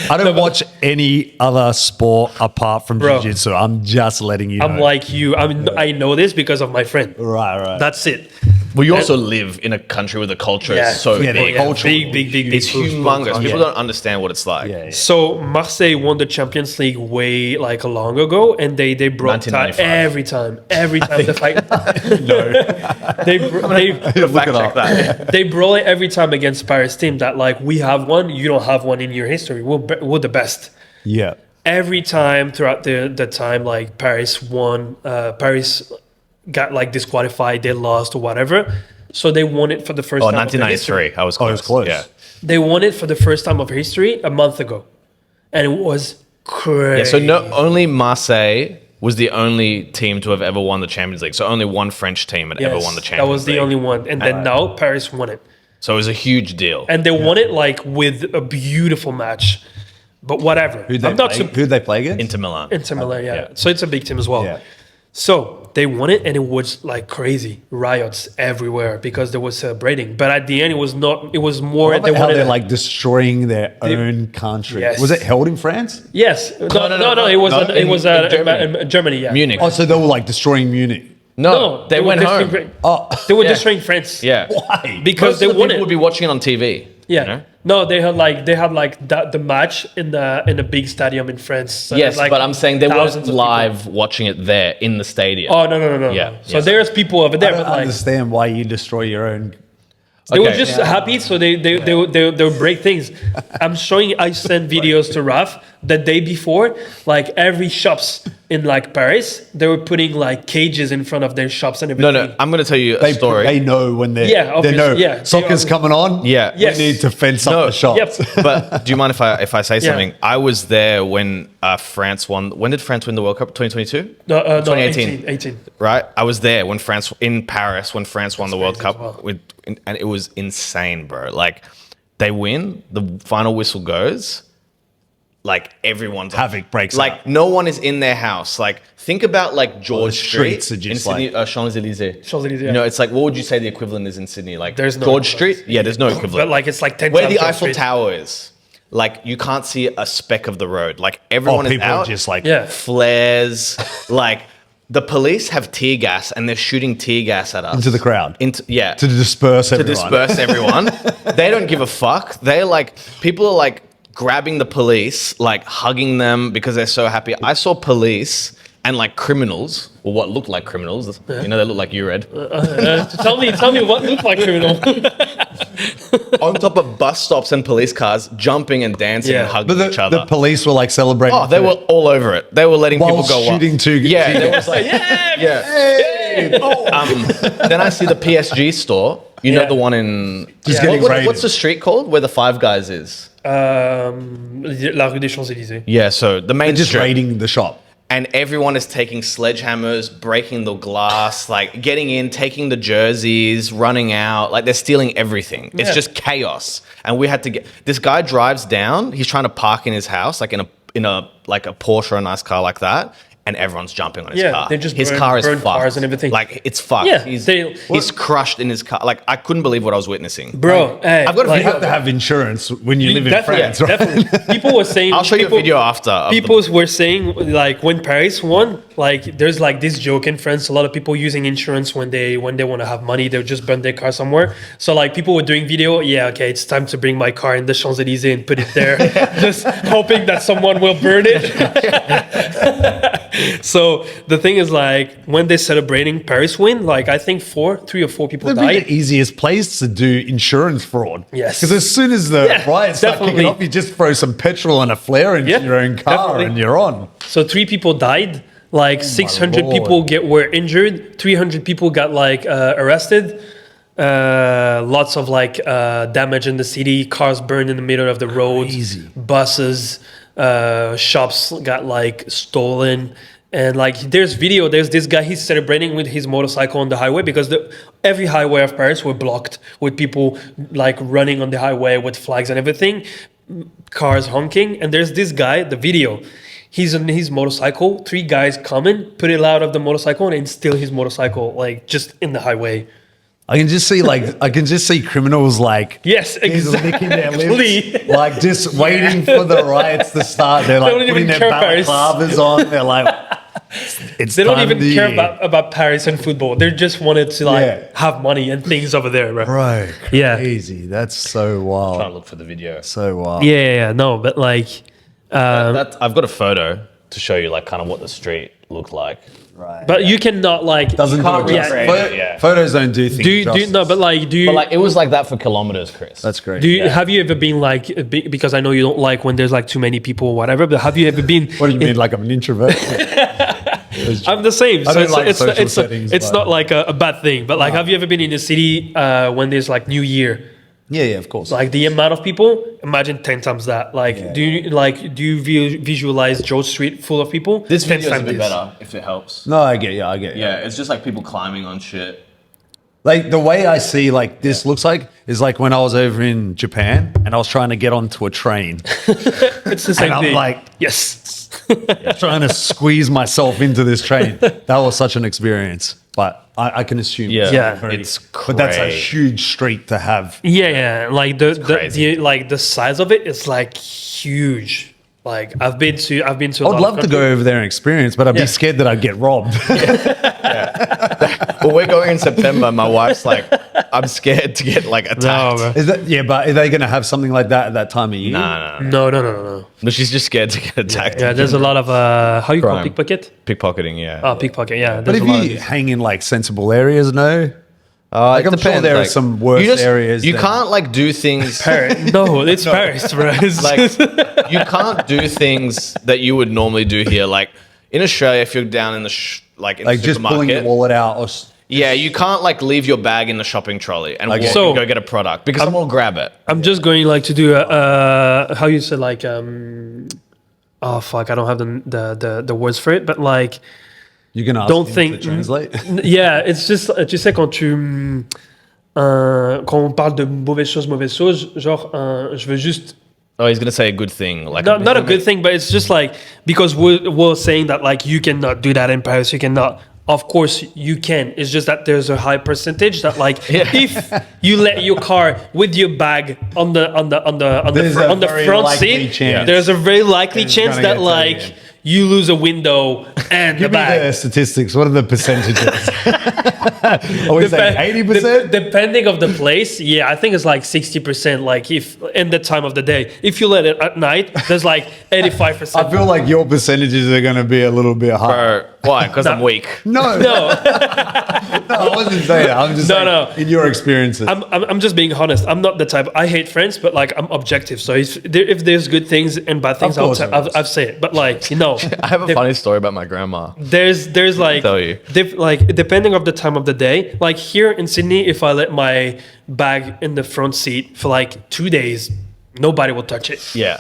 I don't watch any other sport apart from Bro. jiu-jitsu. I'm just letting you know. I'm like you. I know this because of my friend. right. That's it. Well, you also live in a country where the culture Yeah. is so Yeah, the big. culture- Big. It's humongous. Oh, People yeah. don't understand what it's like. Yeah. So Marseille won the Champions League way like long ago, and they brought time 1995. every time the fight. they Fact check that. they brawl it every time against Paris team that like we have one, you don't have one in your history. We're the best. Yeah. Every time throughout the time like Paris won, Paris got like disqualified, they lost or whatever. So they won it for the first Oh, time. of their history. 1993. I was Oh, close. it was close. Yeah. They won it for the first time of history a month ago, and it was crazy. Yeah, so only Marseille was the only team to have ever won the Champions League. So only one French team had ever won the Champions League. That was the only one, and then now Paris won it, So it was a huge deal. and they won it like with a beautiful match. But whatever, Who'd they play against? Inter Milan. Inter Milan, yeah. Yeah. So it's a big team as well. Yeah. So they won it, and it was like crazy riots everywhere because they were celebrating. But at the end, it was not. It was more. How They wanted they're like destroying their own country. Yes. Was it held in France? yes, no. It was No, it was in Germany. in Germany, yeah. Munich. Oh, so they were like destroying Munich. No, they went home. destroying- Oh, They were Yeah. destroying France. Yeah. why? because Most they of the won people it. would be watching it on TV. Yeah. You know? No, they had like the match in a big stadium in France. So Yes, there's, like, but I'm saying they weren't thousands of people. live watching it there in the stadium. Oh no. Yeah, So yeah. there's people over I there, don't but like understand why you destroy your own. they were Okay. just happy, so they would break things. I sent videos to Raf the day before, like every shops in like Paris, they were putting like cages in front of their shops and everything. No, I'm going to tell you a They story. know when they're Yeah, they obviously, know yeah. soccer's coming on. Yeah. Yes. We need to fence up No, the shops. Yep. But do you mind if I say something? I was there when France won. When did France win the World Cup? 2022? No, 2018. 18. Right? I was there when France in Paris when France won the World crazy Cup as well. and it was insane, bro. Like they win, the final whistle goes, like everyone's Havoc breaks Like out. no one is in their house. Like think about like George Street streets are in just Sydney, like- Champs-Élysées. Champs-Élysées, You know, yeah. it's like what would you say the equivalent is in Sydney? Like There's no George equivalent. Street? Yeah, there's no equivalent. But like it's like 10 Where times the that Eiffel street. Tower is, like you can't see a speck of the road. Like everyone is people are out, just like- Yeah. flares. Like the police have tear gas and they're shooting tear gas at us Into the crowd. Yeah, To disperse to everyone. disperse everyone. They don't give a fuck. They're like people are like grabbing the police, like hugging them because they're so happy. I saw police and like criminals, or what looked like criminals. You know, they look like you, Red. Tell me what looked like criminal. On top of bus stops and police cars, jumping and dancing Yeah. and hugging But each other. the police were like celebrating. Oh, they were all over it. They were letting While people go shooting up. two- Yeah, two there was like, Then I see the PSG store. You know Yeah. the one in. Just getting raided. What's the street called where the Five Guys is? La rue des Champs-Élysées. Yeah, so the main They're just street. raiding the shop. And everyone is taking sledgehammers, breaking the glass, like getting in, taking the jerseys, running out. Like they're stealing everything. It's Yeah. just chaos. And we had to get this guy drives down. He's trying to park in his house, like in a like a Porsche or a nice car like that. And everyone's jumping on his Yeah, car. they just his burn- car is burn fucked. cars and everything. Like it's fucked. Yeah, he's crushed in his car. Like I couldn't believe what I was witnessing. Bro, hey, I've got a like, You have to have insurance when you live in definitely, France, right? definitely. People were saying. I'll show you a people- video after. of the- People were saying like when Paris won, like there's like this joke in France. A lot of people using insurance when they want to have money, they'll just burn their car somewhere. So like people were doing video. Yeah, okay, it's time to bring my car in the Champs-Élysées and put it there, just hoping that someone will burn it. So the thing is, like, when they're celebrating Paris win, like, I think 3 or 4 people That'd be died. the easiest place to do insurance fraud. Yes. Because as soon as the riots start kicking definitely. off, you just throw some petrol and a flare into Yeah, your own car definitely. and you're on. So 3 people died. Like 600 Lord. people were injured. 300 people got like arrested. Lots of like damage in the city. Cars burned in the middle of the road. Crazy. Buses, shops got like stolen. And like there's video. There's this guy. He's celebrating with his motorcycle on the highway because every highway of Paris were blocked with people like running on the highway with flags and everything. Cars honking. And there's this guy. The video. He's on his motorcycle. 3 guys come in, put it out of the motorcycle, and steal his motorcycle, like just in the highway. I can just see criminals like Yes, licking their exactly. lips, like just waiting for the riots to start. They're like don't even putting their care, Paris. balaclavas on. They're like, it's They don't time even to- care about Paris and football. They just wanted to like Yeah. have money and things over there, bro. Bro, Yeah. crazy. That's so Trying to wild. look for the video. So wild. Yeah, no, but like, I've got a photo to show you like kind of what the street looked like. Right. but you cannot like Doesn't can't do it justice. recreate it, yeah. Photos don't do things. do justice. no, but like do you But like it was like that for kilometers, Chris. That's great. do you, have you ever been like because I know you don't like when there's like too many people or whatever, but have you ever been? What do you mean? Like I'm an introvert? I'm the same. I So don't like social it's settings, it's but- not like a bad thing. But like, have you ever been in a city when there's like New Year? yeah, of course. Like the amount of people, imagine 10 times that. Like, do you visualize George Street full of people? This 10 video's a times bit this. better if it helps. No, I get you. I get you. Yeah, it's just like people climbing on shit. Like the way I see like this looks like is like when I was over in Japan and I was trying to get onto a train. It's the same And I'm thing. like, yes. trying to squeeze myself into this train. That was such an experience. But I can assume, Yeah. It's but that's a crazy. huge street to have. Yeah. Like crazy. the size of it is like huge. Like I've been to. I A would lot of love to go countries. over there and experience, but I'd Yeah. be scared that I'd get robbed. Well, we're going in September. My wife's like, I'm scared to get like attacked. No, bro. Is that but are they going to have something like that at that time of year? Nah. No. No, she's just scared to get attacked. Yeah, there's a lot of how you call Crime. pickpocket? Pickpocketing, yeah. Oh, pickpocket. Yeah, But there's if a lot of you these. hang in like sensible areas, no. Like I'm sure there are some worse areas You than- can't like do things Paris. No, it's Paris, bro. It's like you can't do things that you would normally do here. Like in Australia, if you're down in the like in Like the just pulling your supermarket, wallet out or yeah, you can't like leave your bag in the shopping trolley and Okay. walk So- and go get a product because someone will grab it. I'm just going like to do a how you say like oh fuck, I don't have the words for it, but like you're going to ask don't him think to translate. yeah, it's just tu sais quand quand on parle de mauvaises choses, genre je veux juste Oh, he's gonna say a good thing, like not a good thing, but it's just like because we're saying that like you cannot do that in Paris, you cannot. Of course you can. It's just that there's a high percentage that like if you let your car with your bag on the There's a very front likely seat, chance. there's a very likely It's chance gonna that get like taken. you lose a window and the Give me the bag. statistics. What are the percentages? Are we saying 80%? Depending of the place, yeah, I think it's like 60%. Like if in the time of the day, if you let it at night, there's like 85%. I feel like your percentages are going to be a little bit higher. Why? Because I'm weak. No, no. I wasn't saying that. I'm just saying No. in your experiences. I'm just being honest. I'm not the type. I hate France, but like I'm objective. So if there's good things and bad things, Of course there is. I'll say it. But like you know, I have a funny story about my grandma. there's like Tell you. like depending of the time of the day. Like here in Sydney, if I let my bag in the front seat for like 2 days, nobody will touch it. Yeah.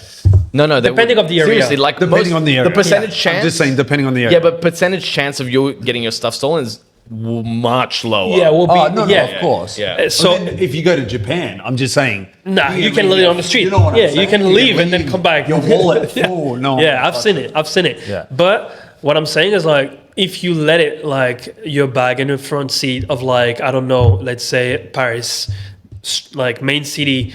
No. Depending of the area. Seriously, like Depending on the area. the percentage Yeah. chance. I'm just saying, depending on the area. Yeah, but percentage chance of you getting your stuff stolen is much lower. Yeah, will be. Oh, no, yeah. of course. Yeah. So But then if you go to Japan, I'm just saying. nah, you can leave it on the street. You know what I'm yeah, saying? you can leave and then come back. Your wallet full. No. Yeah, I've seen it. Yeah. But what I'm saying is like if you let it like your bag in the front seat of like I don't know, let's say Paris, like main city,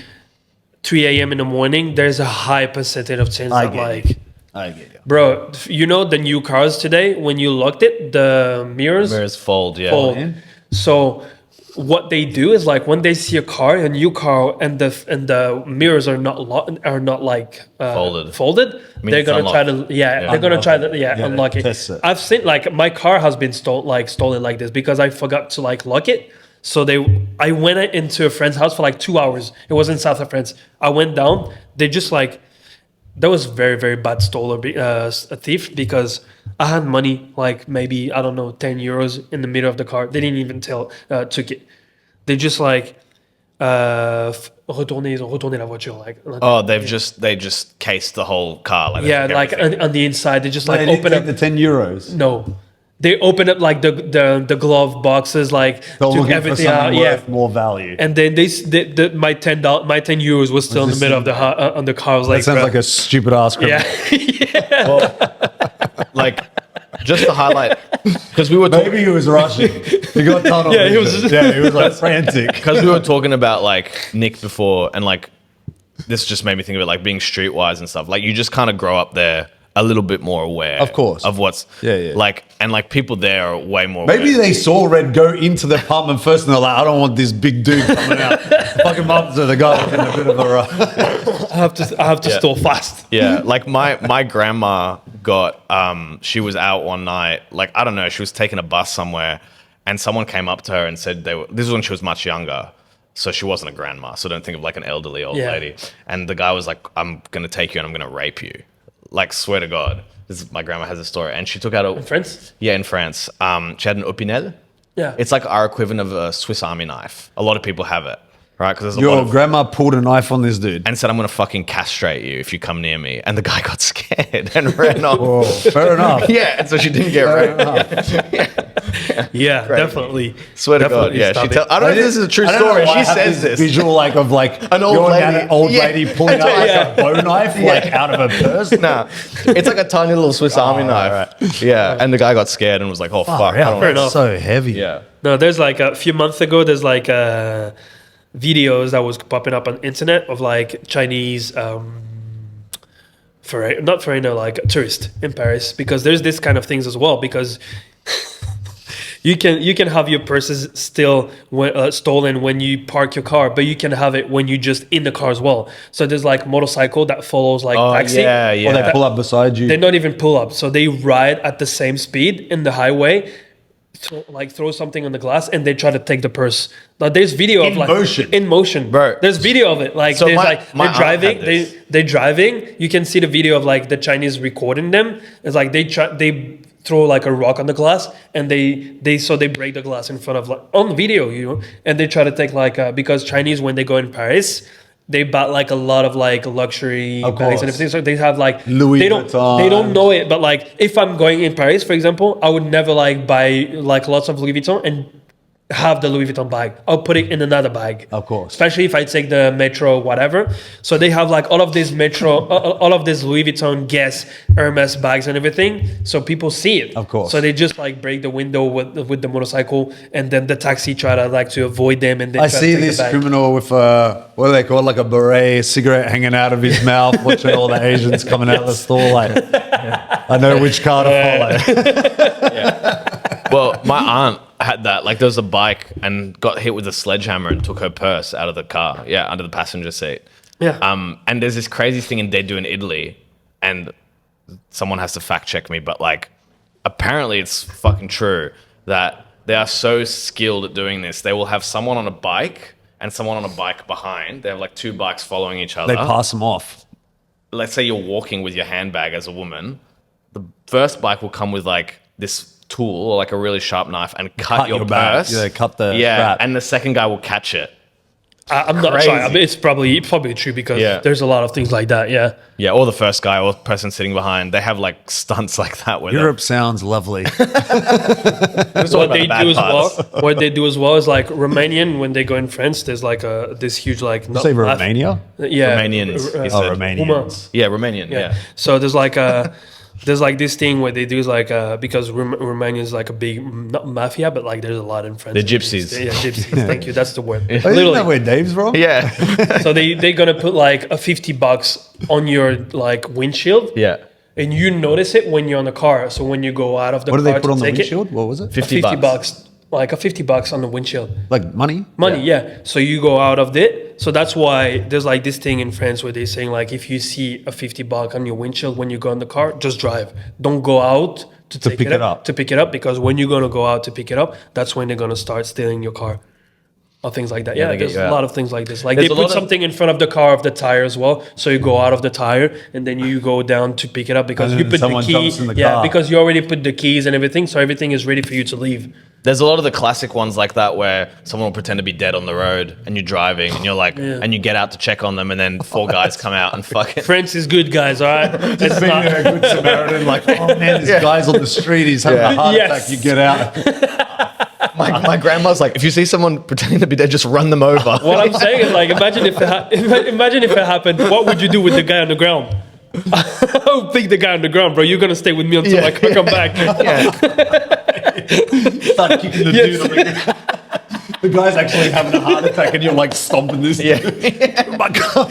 3 a.m. in the morning, there's a high percentage of chance I that get like you. I get you. bro, you know the new cars today when you locked it, the mirrors Mirrors fold. Yeah. fold. man. So what they do is like when they see a new car, and the mirrors are not folded. They're gonna try to unlock it. Test it. I've seen like my car has been stolen like this because I forgot to like lock it. So I went into a friend's house for like 2 hours. It was in south of France. I went down. They just like, that was very, very bad a thief, because I had money, like maybe, I don't know, 10 euros in the middle of the car. They didn't even took it. They just like, ils ont retourné la voiture. They just cased the whole car. Like yeah, like on the inside, they just like They didn't open take up the 10 euros. No. They open up like the glove boxes, like They're took looking for everything something out. worth more value. And then my 10 euros was still in the middle of on the car. I was That like, sounds bruh. like a stupid ass criminal. Yeah. Well, like, just to highlight, because we were Maybe he was rushing. He got tunnel Yeah, he vision. was- he was like frantic. because we were talking about like Nick before, and like this just made me think of it like being streetwise and stuff. Like you just kind of grow up there a little bit more aware, Of course. of what's like, and like people there are way more. Maybe aware. they saw Red go into the apartment first, and they're like, "I don't want this big dude coming out." Fucking mums are the guy in a bit of a rush. I have to store fast. Yeah, like my grandma got she was out one night, like I don't know, she was taking a bus somewhere, and someone came up to her and said this was when she was much younger, so she wasn't a grandma, so don't think of like an elderly old lady. And the guy was like, "I'm gonna take you and I'm gonna rape you." Like, swear to God. My grandma has a story, and she took out In France? Yeah, in France. She had an opinel. Yeah. It's like our equivalent of a Swiss Army knife. A lot of people have it, right? Because there's a lot Your of grandma pulled a knife on this dude. and said, "I'm gonna fucking castrate you if you come near me." And the guy got scared and ran off. Oh, fair enough. Yeah, and so she didn't get raped. Yeah, definitely. Swear to God, Definitely yeah. stop She it. I don't know if this is a true I don't know story. why I She have says this. visual like of like An old your lady. old Yeah. lady pulling out like a bow knife like out of her purse. Nah, it's like a tiny little Swiss Army knife. Yeah, and the guy got scared and was like, "Oh fuck!" I don't fair know. enough. So heavy. Yeah. No, there's like a few months ago, there's like videos that was popping up on internet of like Chinese, not foreigner, like tourist in Paris, because there's this kind of things as well, because you can have your purses still stolen when you park your car, but you can have it when you just in the car as well. So there's like motorcycle that follows like taxi. yeah, yeah. Or they pull up beside you. They not even pull up, so they ride at the same speed in the highway, throw something on the glass, and they try to take the purse. Like there's video In of like motion. in motion, Bro. There's video of it. Like So there's my like they're aunt driving. had this. They're driving. You can see the video of like the Chinese recording them. It's like they throw like a rock on the glass, and they break the glass in front of like on video, and they try to take like because Chinese, when they go in Paris, they bought like a lot of like luxury Of bags course. and everything. So they have like Louis they don't Vuitton. know it, but like if I'm going in Paris, for example, I would never like buy like lots of Louis Vuitton and have the Louis Vuitton bag. I'll put it in another bag. Of course. Especially if I take the metro, whatever. So they have like all of these metro, all of these Louis Vuitton, Guess, Hermes bags and everything. So people see it. Of course. So they just like break the window with the motorcycle, and then the taxi try to like to avoid them. And they I try see to take this the bag. criminal with what do they call it, like a beret, a cigarette hanging out of his mouth, watching all the Asians coming out of the store. Like, I know which car to follow. Well, my aunt had that. Like, there was a bike and got hit with a sledgehammer and took her purse out of the car. Yeah, under the passenger seat. Yeah. And there's this crazy thing they do in Italy, and someone has to fact check me, but like, apparently it's fucking true that they are so skilled at doing this. They will have someone on a bike and someone on a bike behind. They have like two bikes following each other. They pass them off. Let's say you're walking with your handbag as a woman. The first bike will come with like this tool or like a really sharp knife and cut your bag. purse. Yeah, cut the yeah, strap. and the second guy will catch it. I'm not sure. I mean, it's probably true because there's a lot of things like that. Yeah. Yeah, or the first guy or person sitting behind. They have like stunts like that. Where Europe sounds lovely. What they do as well is like Romanian, when they go in France, there's like this huge like You say Romania? Yeah. Romanians. He Oh, said. Romanians. Yeah, Romanian. Yeah. So there's like there's like this thing where they do is like because Romania is like a big not mafia, but like there's a lot in France. The gypsies. Yeah, gypsies. Thank you. That's the word. Oh, isn't that where Dave's from? Yeah. So they're gonna put like a $50 on your like windshield. Yeah. And you notice it when you're on the car. So when you go out of the What do car they put on the take windshield? What was it? 50 $50 like a $50 on the windshield. Like money? Yeah. So you go out of it. So that's why there's like this thing in France where they're saying like if you see a $50 on your windshield when you go in the car, just drive. Don't go out to pick it up because when you're gonna go out to pick it up, that's when they're gonna start stealing your car. Or things like that. Yeah, there's a lot of things like this. Like they put something in front of the car of the tire as well. So you go out of the tire and then you go down to pick it up because you put the key. Because you already put the keys and everything. So everything is ready for you to leave. There's a lot of the classic ones like that where someone will pretend to be dead on the road and you're driving and you're like, and you get out to check on them and then 4 guys come out and fucking. France is good, guys, all right? Just being a good Samaritan, like, oh man, this guy's on the street, he's having a heart attack, you get out. My grandma's like, if you see someone pretending to be dead, just run them over. What I'm saying is like, imagine if it happened, what would you do with the guy on the ground? I would pick the guy on the ground, bro. You're going to stay with me until I come back. Start kicking the dude on the ground. The guy's actually having a heart attack and you're like stomping this dude. Oh my God.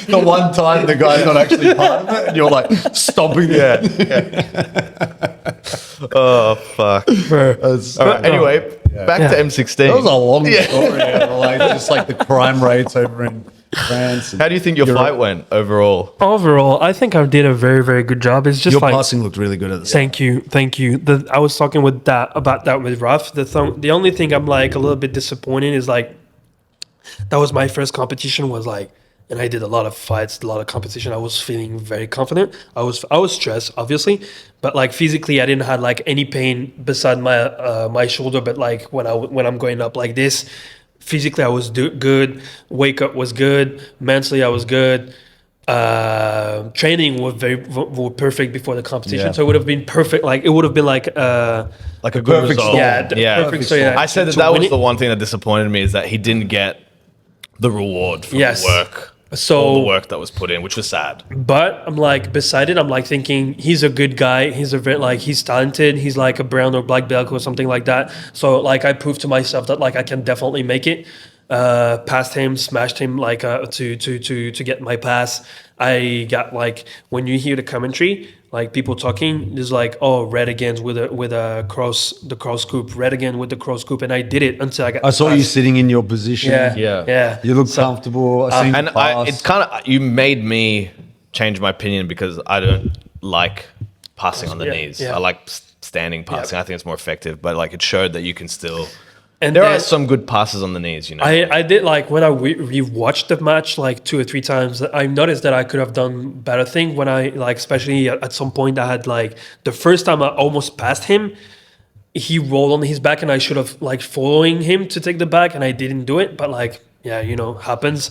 The one time the guy's not actually part of it and you're like stomping Oh, fuck. All right, anyway, back to M16. That was a long story. Like, just like the crime rates over in France. How do you think your fight went overall? Overall, I think I did a very, very good job. It's just your like passing looked really good at the start. Thank you. I was talking about that with Raf. The only thing I'm like a little bit disappointed is like that was my first competition. Was like, and I did a lot of fights, a lot of competition. I was feeling very confident. I was stressed, obviously, but like physically, I didn't have like any pain beside my shoulder. But like when I'm going up like this. Physically, I was good. Wake up was good. Mentally, I was good. Training were perfect before the competition, so it would have been perfect. Like it would have been like a good result. Perfect. So I said that was the one thing that disappointed me is that he didn't get the reward for the work. So all the work that was put in, which was sad. But I'm like beside it, I'm like thinking he's a good guy. He's he's talented. He's like a brown or black belt or something like that. So like I proved to myself that like I can definitely make it. Passed him, smashed him like to get my pass. I got like when you hear the commentary, like people talking, there's like Red again with the cross scoop, Red again with the cross scoop, and I did it until I got. I saw you sitting in your position. Yeah. You look comfortable. It's kind of you made me change my opinion because I don't like passing on the knees. I like standing passing. I think it's more effective, but like it showed that you can still. And there are some good passes on the knees, you know. I did like when I rewatched the match like 2 or 3 times. I noticed that I could have done better thing when I like, especially at some point I had like the first time I almost passed him. He rolled on his back and I should have like following him to take the back and I didn't do it. But like happens.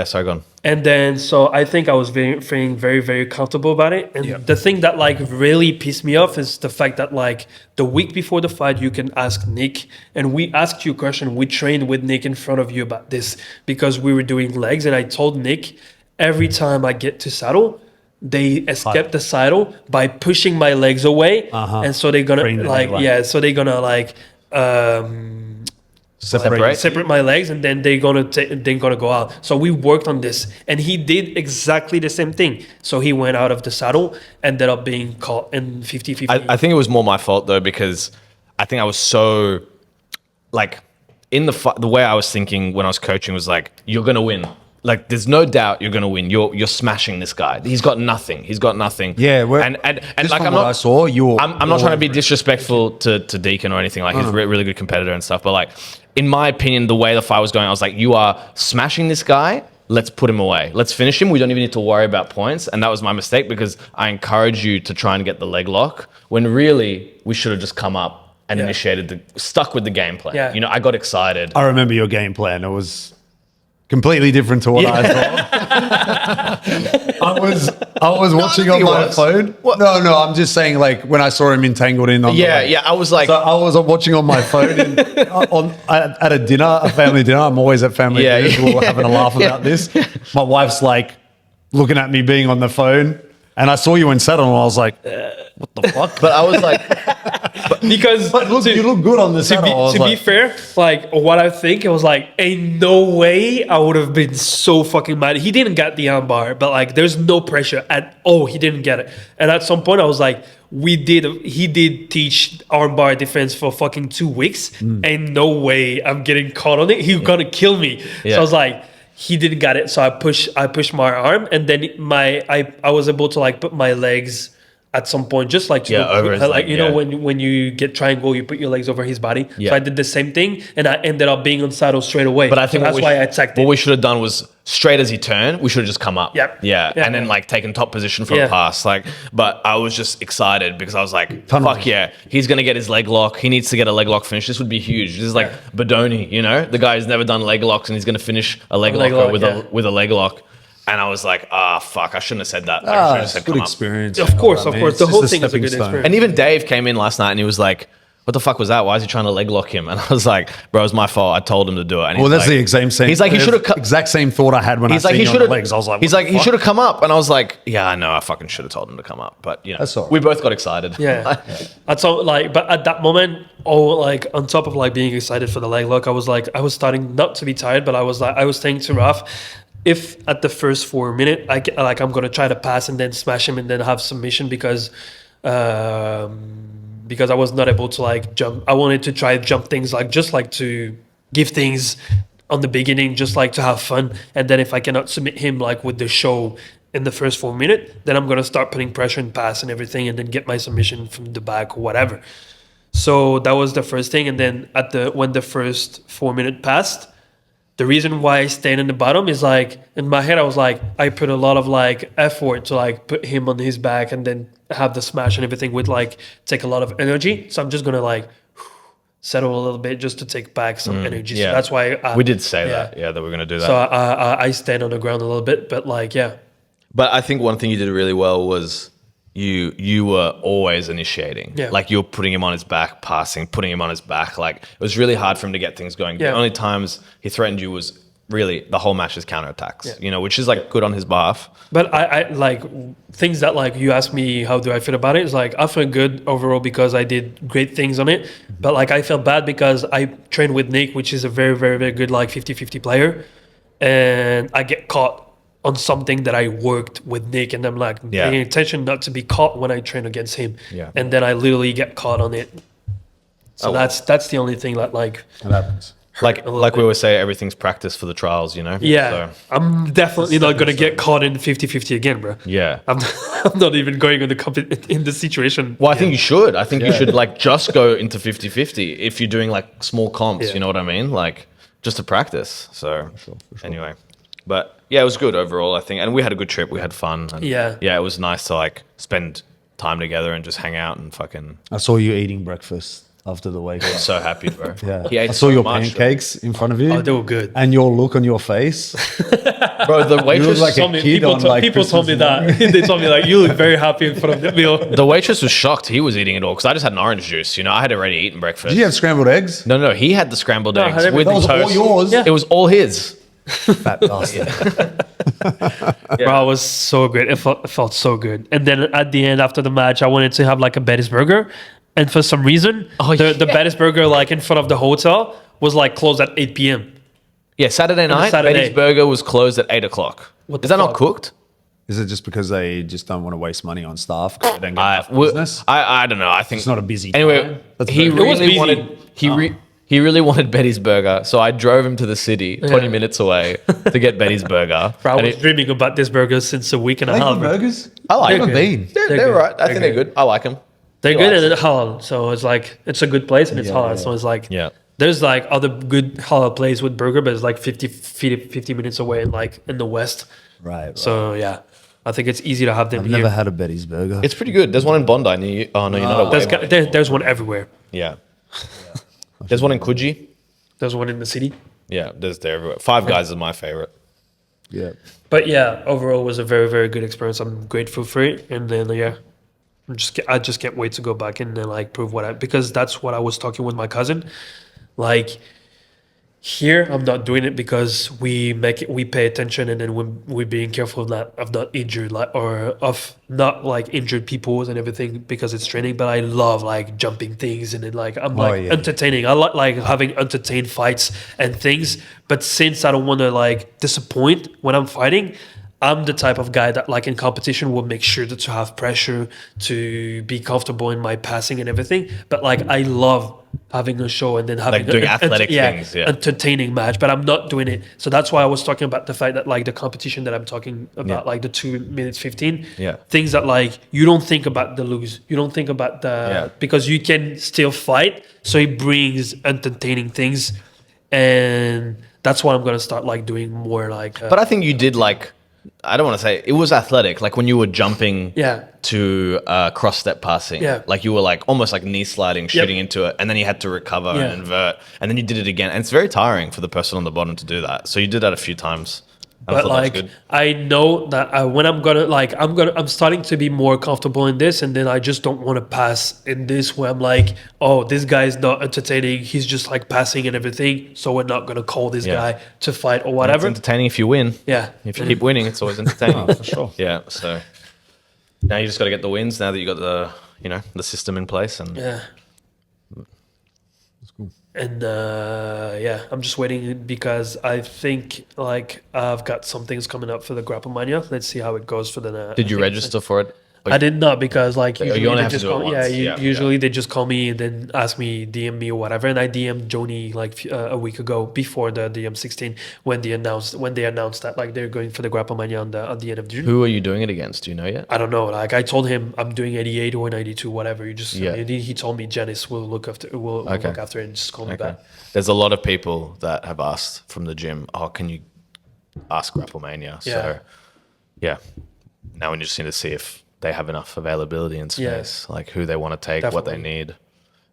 Sorry, go on. And then, so I think I was feeling very, very comfortable about it. And the thing that like really pissed me off is the fact that like the week before the fight, you can ask Nick, and we asked you a question. We trained with Nick in front of you about this because we were doing legs. And I told Nick, every time I get to saddle, they escape the saddle by pushing my legs away. And so they're going to separate my legs, and then they're gonna go out. So we worked on this, and he did exactly the same thing. So he went out of the saddle, ended up being caught in 50-50. I think it was more my fault though, because I think I was so like in the way I was thinking when I was coaching was like, you're gonna win. Like, there's no doubt you're gonna win. You're smashing this guy. He's got nothing. Yeah, and like I'm not. I saw you. I'm not trying to be disrespectful to Deacon or anything. Like he's a really good competitor and stuff. But like, in my opinion, the way the fight was going, I was like, you are smashing this guy. Let's put him away. Let's finish him. We don't even need to worry about points. And that was my mistake because I encouraged you to try and get the leg lock when really we should have just come up and stuck with the game plan. Yeah. You know, I got excited. I remember your game plan. It was completely different to what I thought. I was watching on my phone. What? No, I'm just saying, like, when I saw him entangled in on I was like... So I was watching on my phone at a dinner, a family dinner. I'm always at family dinners. We're having a laugh about this. My wife's like looking at me being on the phone. And I saw you in saddle, and I was like, what the fuck? But I was like, Because you look good on the saddle. To be fair, like what I think, it was like, ain't no way I would have been so fucking mad. He didn't get the armbar, but like there's no pressure at all. He didn't get it. And at some point I was like, he did teach armbar defense for fucking 2 weeks. Ain't no way I'm getting caught on it. He's gonna kill me. So I was like, he didn't get it. So I pushed my arm, and then I was able to like put my legs at some point, just like over his like leg, you know when you get triangle, you put your legs over his body. Yeah. So I did the same thing, and I ended up being on saddle straight away. but I think so that's why I attacked it. What we should have done was straight as he turned, we should have just come up. Yep. Yeah. Yeah. And then like taken top position for Yeah. a pass. Like, but I was just excited because I was like, fuck yeah, he's gonna get his leg lock. He needs to get a leg lock finish. This would be huge. This is like Bodoni, you know, the guy who's never done leg locks, and he's gonna finish a leg locker with a leg lock. And I was like, fuck, I shouldn't have said that. I should have It's said good come up. experience. Of course. It's The just whole thing is a stepping good stone. experience. And even Dave came in last night and he was like, what the fuck was that? Why is he trying to leg lock him? And I was like, bro, it was my fault. I told him to do it. And Well, he's that's like, the exact same. He's like, he should have. Exact same thought I had when He's I like, seen he you on should the have. legs. I was like, he's what like, the he fuck? should have come up. And I was like, yeah, I know. I fucking should have told him to come up. But you know, That's all right. we both got excited. Yeah. That's all, like, but at that moment, like on top of like being excited for the leg lock, I was starting not to be tired, but I was saying to Raf, if at the first 4 minutes, I'm gonna try to pass and then smash him and then have submission because I was not able to like jump. I wanted to try jump things like just like to give things on the beginning, just like to have fun. And then if I cannot submit him like with the show in the first 4 minutes, then I'm gonna start putting pressure and pass and everything, and then get my submission from the back or whatever. So that was the first thing. And then when the first 4 minutes passed, the reason why I stayed in the bottom is like in my head I was like, I put a lot of like effort to like put him on his back and then have the smash and everything would like take a lot of energy. So I'm just gonna like settle a little bit just to take back some energy. yeah. So that's why We did say that we were going to do that. So I stayed on the ground a little bit, but like But I think one thing you did really well was you were always initiating. Yeah. Like you were putting him on his back, passing, putting him on his back. Like it was really hard for him to get things going. Yeah. The only times he threatened you was really the whole match's counterattacks, you know, which is like good on his behalf. But I like things that like you asked me how do I feel about it. It's like I feel good overall because I did great things on it. But like I felt bad because I trained with Nick, which is a very, very, very good like 50-50 player. And I get caught on something that I worked with Nick, and I'm like paying attention not to be caught when I train against him. Yeah. And then I literally get caught on it. So that's the only thing that like That happens. Like we always say, everything's practice for the trials, you know? yeah. So, I'm definitely not gonna get caught in 50-50 again, bro. yeah. I'm not even going in the situation. Well, I think you should. I think you should like just go into 50-50 if you're doing like small comps, Yeah. you know what I mean? Like just to practice. So anyway, but yeah, it was good overall, I think. And we had a good trip. We had fun. And Yeah. Yeah, it was nice to like spend time together and just hang out and fucking I saw you eating breakfast after the wake. so happy, bro. Yeah. He ate I saw so your much. pancakes in front of you. Oh, they were good. And your look on your face. Bro, the You waitress look like a kid People, on like people told me Christmas that. They told me like you look very happy in front of the meal. the waitress was shocked he was eating it all because I just had an orange juice. You know, I had already eaten breakfast. Did you have scrambled eggs? No, he had the scrambled I eggs had with everything. the That was toast. all yours? Yeah. It was all his. Fat bastard. Bro, it was so good. It felt so good. And then at the end, after the match, I wanted to have like a Betty's burger. And for some reason, the Betty's burger like in front of the hotel was like closed at 8 p.m. Yeah, Saturday night, Saturday. Betty's Burger was closed at 8 o'clock. What Is the that not fuck? cooked? Is it just because they just don't want to waste money on staff? 'cause they don't get I, enough business? I don't know. I think It's not a busy Anyway, time. That's he very- It was really busy. wanted he really wanted Betty's Burger, so I drove him to the city, 20 minutes away, to get Betty's Burger. Bro, I And was dreaming about this burger since a week and a They half. good bro. burgers? I like I haven't them. been. They're They're good. right. I think they're good. I like them. They're He good likes and it's halal, so it's like it's a good place and it's halal. yeah. So it's like Yeah. there's like other good halal place with burger, but it's like 50 minutes away in like in the west. Right. So yeah, I think it's easy to have them I've here. never had a Betty's burger. It's pretty good. There's one in Bondi near you. Oh, no, you're not away. There's one everywhere. Yeah. There's one in Coogee. There's one in the city. Yeah, they're everywhere. Five Guys is my favorite. yeah. But yeah, overall it was a very, very good experience. I'm grateful for it. And then yeah, I just can't wait to go back and then like prove because that's what I was talking with my cousin. Like Here, I'm not doing it because we pay attention, and then we're being careful of not injured, or of not like injured people and everything, because it's training. But I love like jumping things, and then like I'm entertaining. I like having entertained fights and things. But since I don't want to like disappoint when I'm fighting, I'm the type of guy that like in competition will make sure to have pressure, to be comfortable in my passing and everything. But like I love having a show and then having like doing athletic things, entertaining match, but I'm not doing it. So that's why I was talking about the fact that like the competition that I'm talking about, like the 2 minutes 15, things that like you don't think about the lose, you don't think about the because you can still fight. So it brings entertaining things, and that's why I'm gonna start like doing more like. But I think you did like. I don't want to say it was athletic, like when you were jumping to cross step passing, like you were like almost like knee sliding, shooting into it, and then you had to recover and invert, and then you did it again, and it's very tiring for the person on the bottom to do that. So you did that a few times. But like I know that when I'm starting to be more comfortable in this, and then I just don't want to pass in this where I'm like, oh, this guy is not entertaining, he's just like passing and everything, so we're not gonna call this guy to fight or whatever. It's entertaining if you win. If you keep winning, it's always entertaining. For sure. So now you just got to get the wins. Now that you got the system in place, and And I'm just waiting because I think like I've got some things coming up for the Grapple Mania. Let's see how it goes for the. Did you register for it? I did not, because like usually only they have to just do it call once. usually they just call me and then ask me, DM me or whatever, and I DM'd Joni like a week ago before the DM16 when they announced that like they're going for the Grapple Mania on the end of June. Who are you doing it against? Do you know yet? I don't know. Like I told him I'm doing 88 or 92, whatever. You just he told me Janice will look after it and just call me back. There's a lot of people that have asked from the gym, oh, can you ask Grapple Mania? So now we just need to see if they have enough availability and space, like who they want to take, what they need.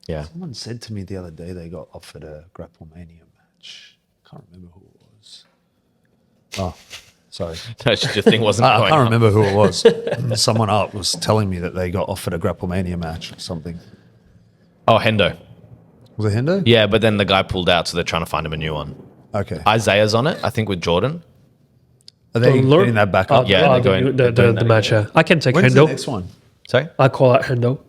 Yeah. Someone said to me the other day they got offered a Grapple Mania match. Can't remember who it was. Oh, sorry. Your thing wasn't going I can't remember who it was. Someone up was telling me that they got offered a Grapple Mania match or something. Oh, Hendo. Was it Hendo? Yeah, but then the guy pulled out, so they're trying to find him a new one. Okay. Isaiah's on it, I think, with Jordan. Are they getting that back up? Yeah, they're going the match. I can take When's Hendo. the next one? Sorry? I call out Hendo.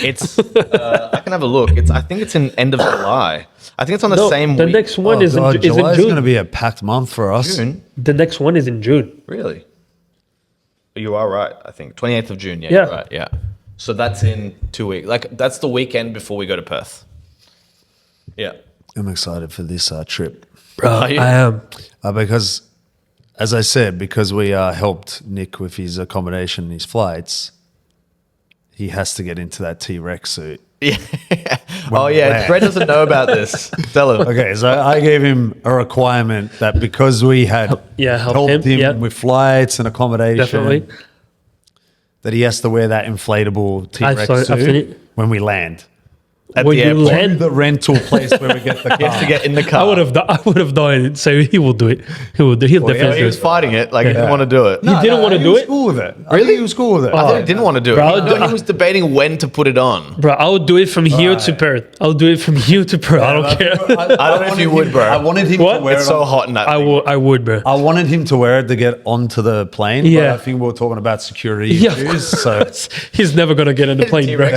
It's I can have a look. I think it's in end of July. I think it's on the same The week. next one is in July's June. going to be a packed month for us. June? The next one is in June. Really? You are right, I think. 28th of June, Yeah. You're right, yeah. So that's in 2 weeks. Like, that's the weekend before we go to Perth. Yeah. I'm excited for this trip. Bro, Are you? I am. Because, as I said, because we helped Nick with his accommodation and his flights, he has to get into that T-Rex suit. Yeah. Oh, yeah. Brett doesn't know about this. Tell him. Okay, so I gave him a requirement that because we had helped him with flights and accommodation, Definitely. that he has to wear that inflatable T-Rex I've seen suit it. when we land. At When the you airport. land, The rental place where we get the car. He has to get in the car. I would have done it. So he will do it. He'll definitely Yeah, he do was it. fighting it. Like, he didn't want to do it. You didn't want to he do was it? cool with it. Really? He was cool with it. I thought he didn't want to do it. Bro, He was debating when to put it on. Bro, I'll do it from here to Perth. I'll do it from here to Perth. I don't care. I don't know if you would, bro. I wanted him What? to wear It's it. so hot in that I thing. would, bro. I wanted him to wear it to get onto the plane. Yeah. But I think we were talking about security Yeah, of issues. course. So He's never gonna get on the plane, bro.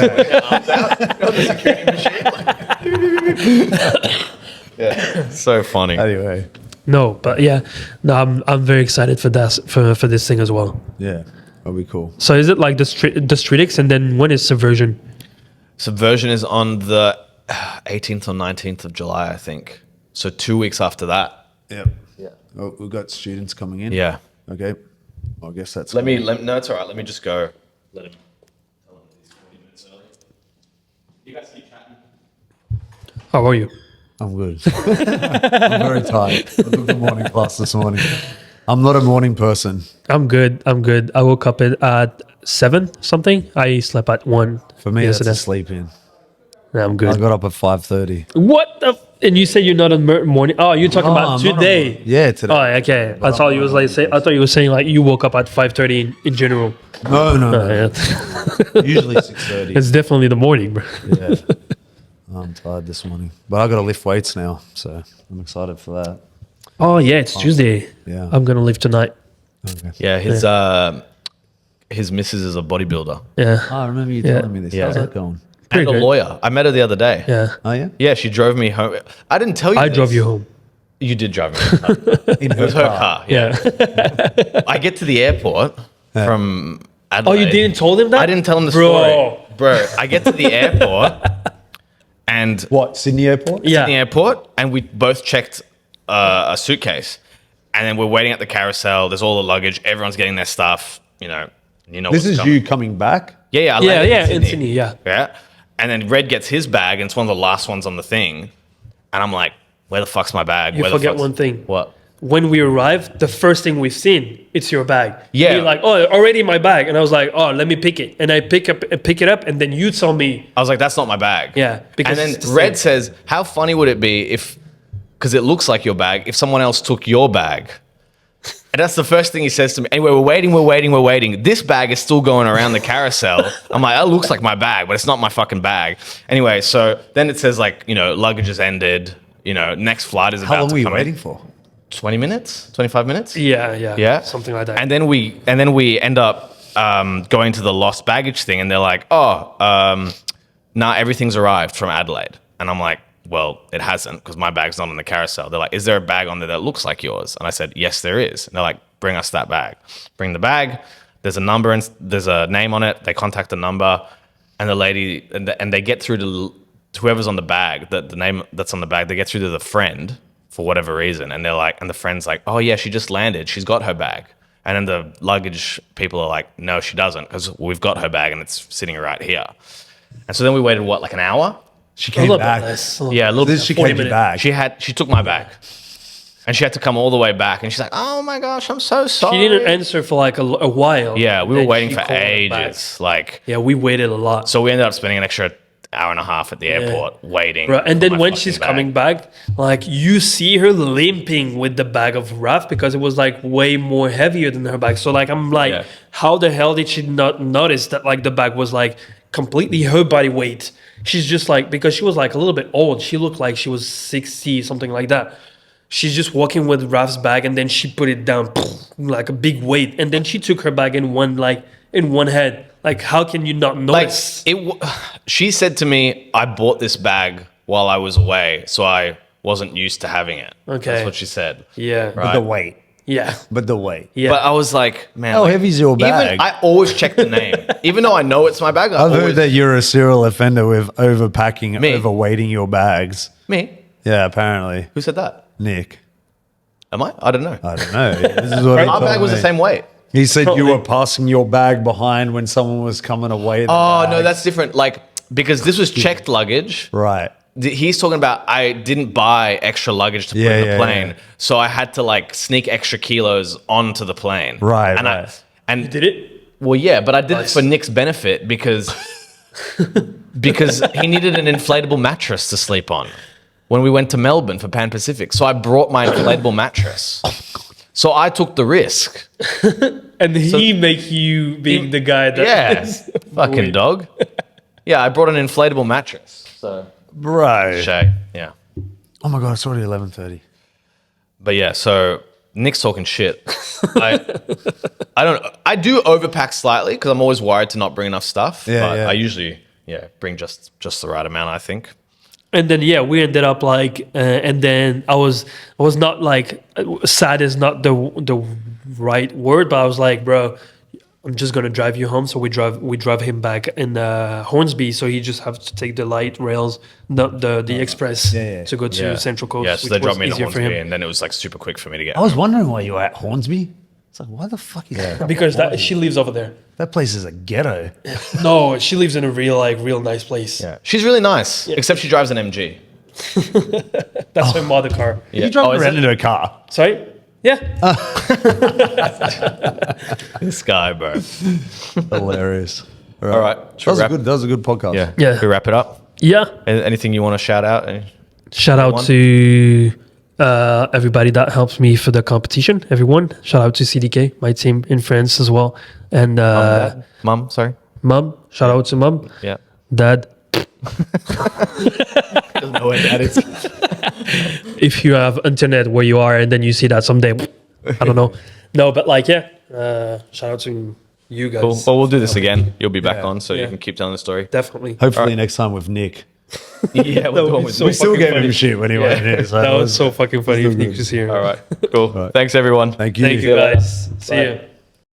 Yeah. So funny. anyway, No, but yeah, no, I'm very excited for that for this thing as well. yeah, that'll be cool. So is it like the Streetix, and then when is Subversion? Subversion is on the 18th or 19th of July, I think. So 2 weeks after that. Yep. Yeah. Oh, we've got students coming in. Yeah. Okay. I guess that's. No, it's all right. Let me just go. Let him. Tell him he's 40 minutes early. You guys keep chatting. How are you? I'm good. I'm very tired. I took the morning class this morning. I'm not a morning person. I'm good. I woke up at 7 something. I slept at 1. For me, yesterday. that's a sleep in. Yeah, I'm I good. got up at 5:30. What the? And you say you're not a morning? Oh, you're talking about today? Yeah, today. Oh, okay. I thought you was like I thought you were saying like you woke up at 5:30 in general. No. Yeah. Usually 6:30. It's definitely the morning, bro. Yeah. I'm tired this morning, but I got to lift weights now, so I'm excited for that. Oh yeah, it's Tuesday. Yeah. I'm gonna live tonight. Okay. Yeah, his missus is a bodybuilder Yeah. Oh, I remember you telling me this. Yeah. How's that going? Pretty and a good. lawyer. I met her the other day. Yeah. Oh yeah, Yeah, she drove me home. I didn't tell you I this. drove you home. You did drive me home. in It was her car. Yeah. I get to the airport from Adelaide. Oh, you didn't told him that? I didn't tell him the Bro. story. Bro, I get to the airport and What, Sydney Airport? Yeah. in the airport, and we both checked a suitcase, and then we're waiting at the carousel. There's all the luggage. Everyone's getting their stuff. You know This what's is coming. you coming back? Yeah. I Yeah, landed yeah, in Sydney, yeah. Yeah. And then Red gets his bag, and it's one of the last ones on the thing. And I'm like, where the fuck's my bag? You Where the forget fuck's- one thing. What? When we arrived, the first thing we've seen, it's your bag. Yeah. You're like, oh, already my bag. And I was like, oh, let me pick it. And I pick it up, and then you tell me, I was like, that's not my bag. Yeah, because And it's then the Red same. says, how funny would it be if, because it looks like your bag, if someone else took your bag? And that's the first thing he says to me. Anyway, we're waiting. This bag is still going around the carousel. I'm like, that looks like my bag, but it's not my fucking bag. Anyway, so then it says like, luggage has ended. Next flight is about How long to were you come in. waiting for? 20 minutes? 25 minutes? yeah, something like that. And then we end up going to the lost baggage thing, and they're like, nah, everything's arrived from Adelaide. And I'm like, well, it hasn't, because my bag's not on the carousel. They're like, is there a bag on there that looks like yours? And I said, yes, there is. And they're like, bring us that bag. Bring the bag. There's a number and there's a name on it. They contact the number, and the lady, and they get through to whoever's on the bag, the name that's on the bag. They get through to the friend for whatever reason, and they're like, and the friend's like, oh yeah, she just landed. She's got her bag. And then the luggage people are like, no, she doesn't, because we've got her bag and it's sitting right here. And so then we waited, like an hour? She a came little bit back. less. Yeah, a little This bit. she 40 came minutes. back. She took my bag. And she had to come all the way back. And she's like, oh my gosh, I'm so sorry. She didn't answer for like a while. Yeah, we were Then waiting she for called us back. ages. Like, Yeah, we waited a lot. so we ended up spending an extra hour and a half at the airport waiting. Bro, and for then my when fucking she's bag. coming back, like you see her limping with the bag of Raf because it was like way more heavier than her bag. So like I'm like, Yeah. how the hell did she not notice that like the bag was like completely her body weight? She's just like, because she was like a little bit old. She looked like she was 60, something like that. She's just walking with Raf's bag, and then she put it down like a big weight, and then she took her bag in one head. Like, how can you not Like, notice? she said to me, I bought this bag while I was away, so I wasn't used to having it. Okay. That's what she said. Yeah, But the weight. yeah, But the weight. yeah. But I was like, man. How like, heavy's your bag? Even, I always check the name. Even though I know it's my bag, I've always, heard that you're a serial offender with overpacking, Me? overweighting your bags. Me? Yeah, apparently. Who said that? Nick. Am I? I don't know. I don't know. This is what he Our told bag was me. the same weight. He said you Probably. were passing your bag behind when someone was coming away. The Oh, bag. no, that's different. Like, because this was checked luggage. right. He's talking about I didn't buy extra luggage to put Yeah, in the yeah, plane, yeah. so I had to like sneak extra kilos onto the plane. Right, and right. and Did it? well, yeah, but I did Nice. it for Nick's benefit because he needed an inflatable mattress to sleep on when we went to Melbourne for Pan Pacific. So I brought my inflatable mattress. So I took the risk. And he make you being the guy that Yeah, is- fucking Weird. dog. Yeah, I brought an inflatable mattress. So Bro. Shay, yeah. Oh my God, it's already 11:30. But yeah, so Nick's talking shit. I do overpack slightly because I'm always worried to not bring enough stuff. Yeah, but yeah. I usually bring just the right amount, I think. And then we ended up like, and then I was not like, sad is not the right word, but I was like, bro, I'm just gonna drive you home. So we drive him back in Hornsby, so he just have to take the light rails, not the express, Yeah. to go to Central Coast. Yeah, so which they dropped was me to easier for Hornsby, him and then it was like super quick for me to get. I was wondering why you were at Hornsby. It's like, why the fuck is that? because she lives over there. That place is a ghetto. No, she lives in a real nice place. Yeah, she's really nice, except she drives an MG. That's her mother car. Yeah. You drove is around it? in her car. Sorry. Yeah. This guy, bro. Hilarious. All right, That was a good podcast. Yeah, Yeah. Should we wrap it up? Yeah. Anything you want to shout out? Shout out Everyone? to everybody that helps me for the competition. Everyone. Shout out to CDK, my team in France as well, and Mum, sorry. Mum. Shout out to Mum, Yeah. Dad. Doesn't know where that is. If you have internet where you are and then you see that someday, I don't know. No, but like, yeah, shout out to you guys. Cool. Well, we'll do this again. You'll be back on so you can keep telling the story. Definitely. Hopefully next time with Nick. Yeah, we'll do one with so We still fucking gave him funny. shit when he went in. So That was so fucking funny if Nick was here. All right. Cool. Thanks, everyone. Thank you. Thank you guys. See you.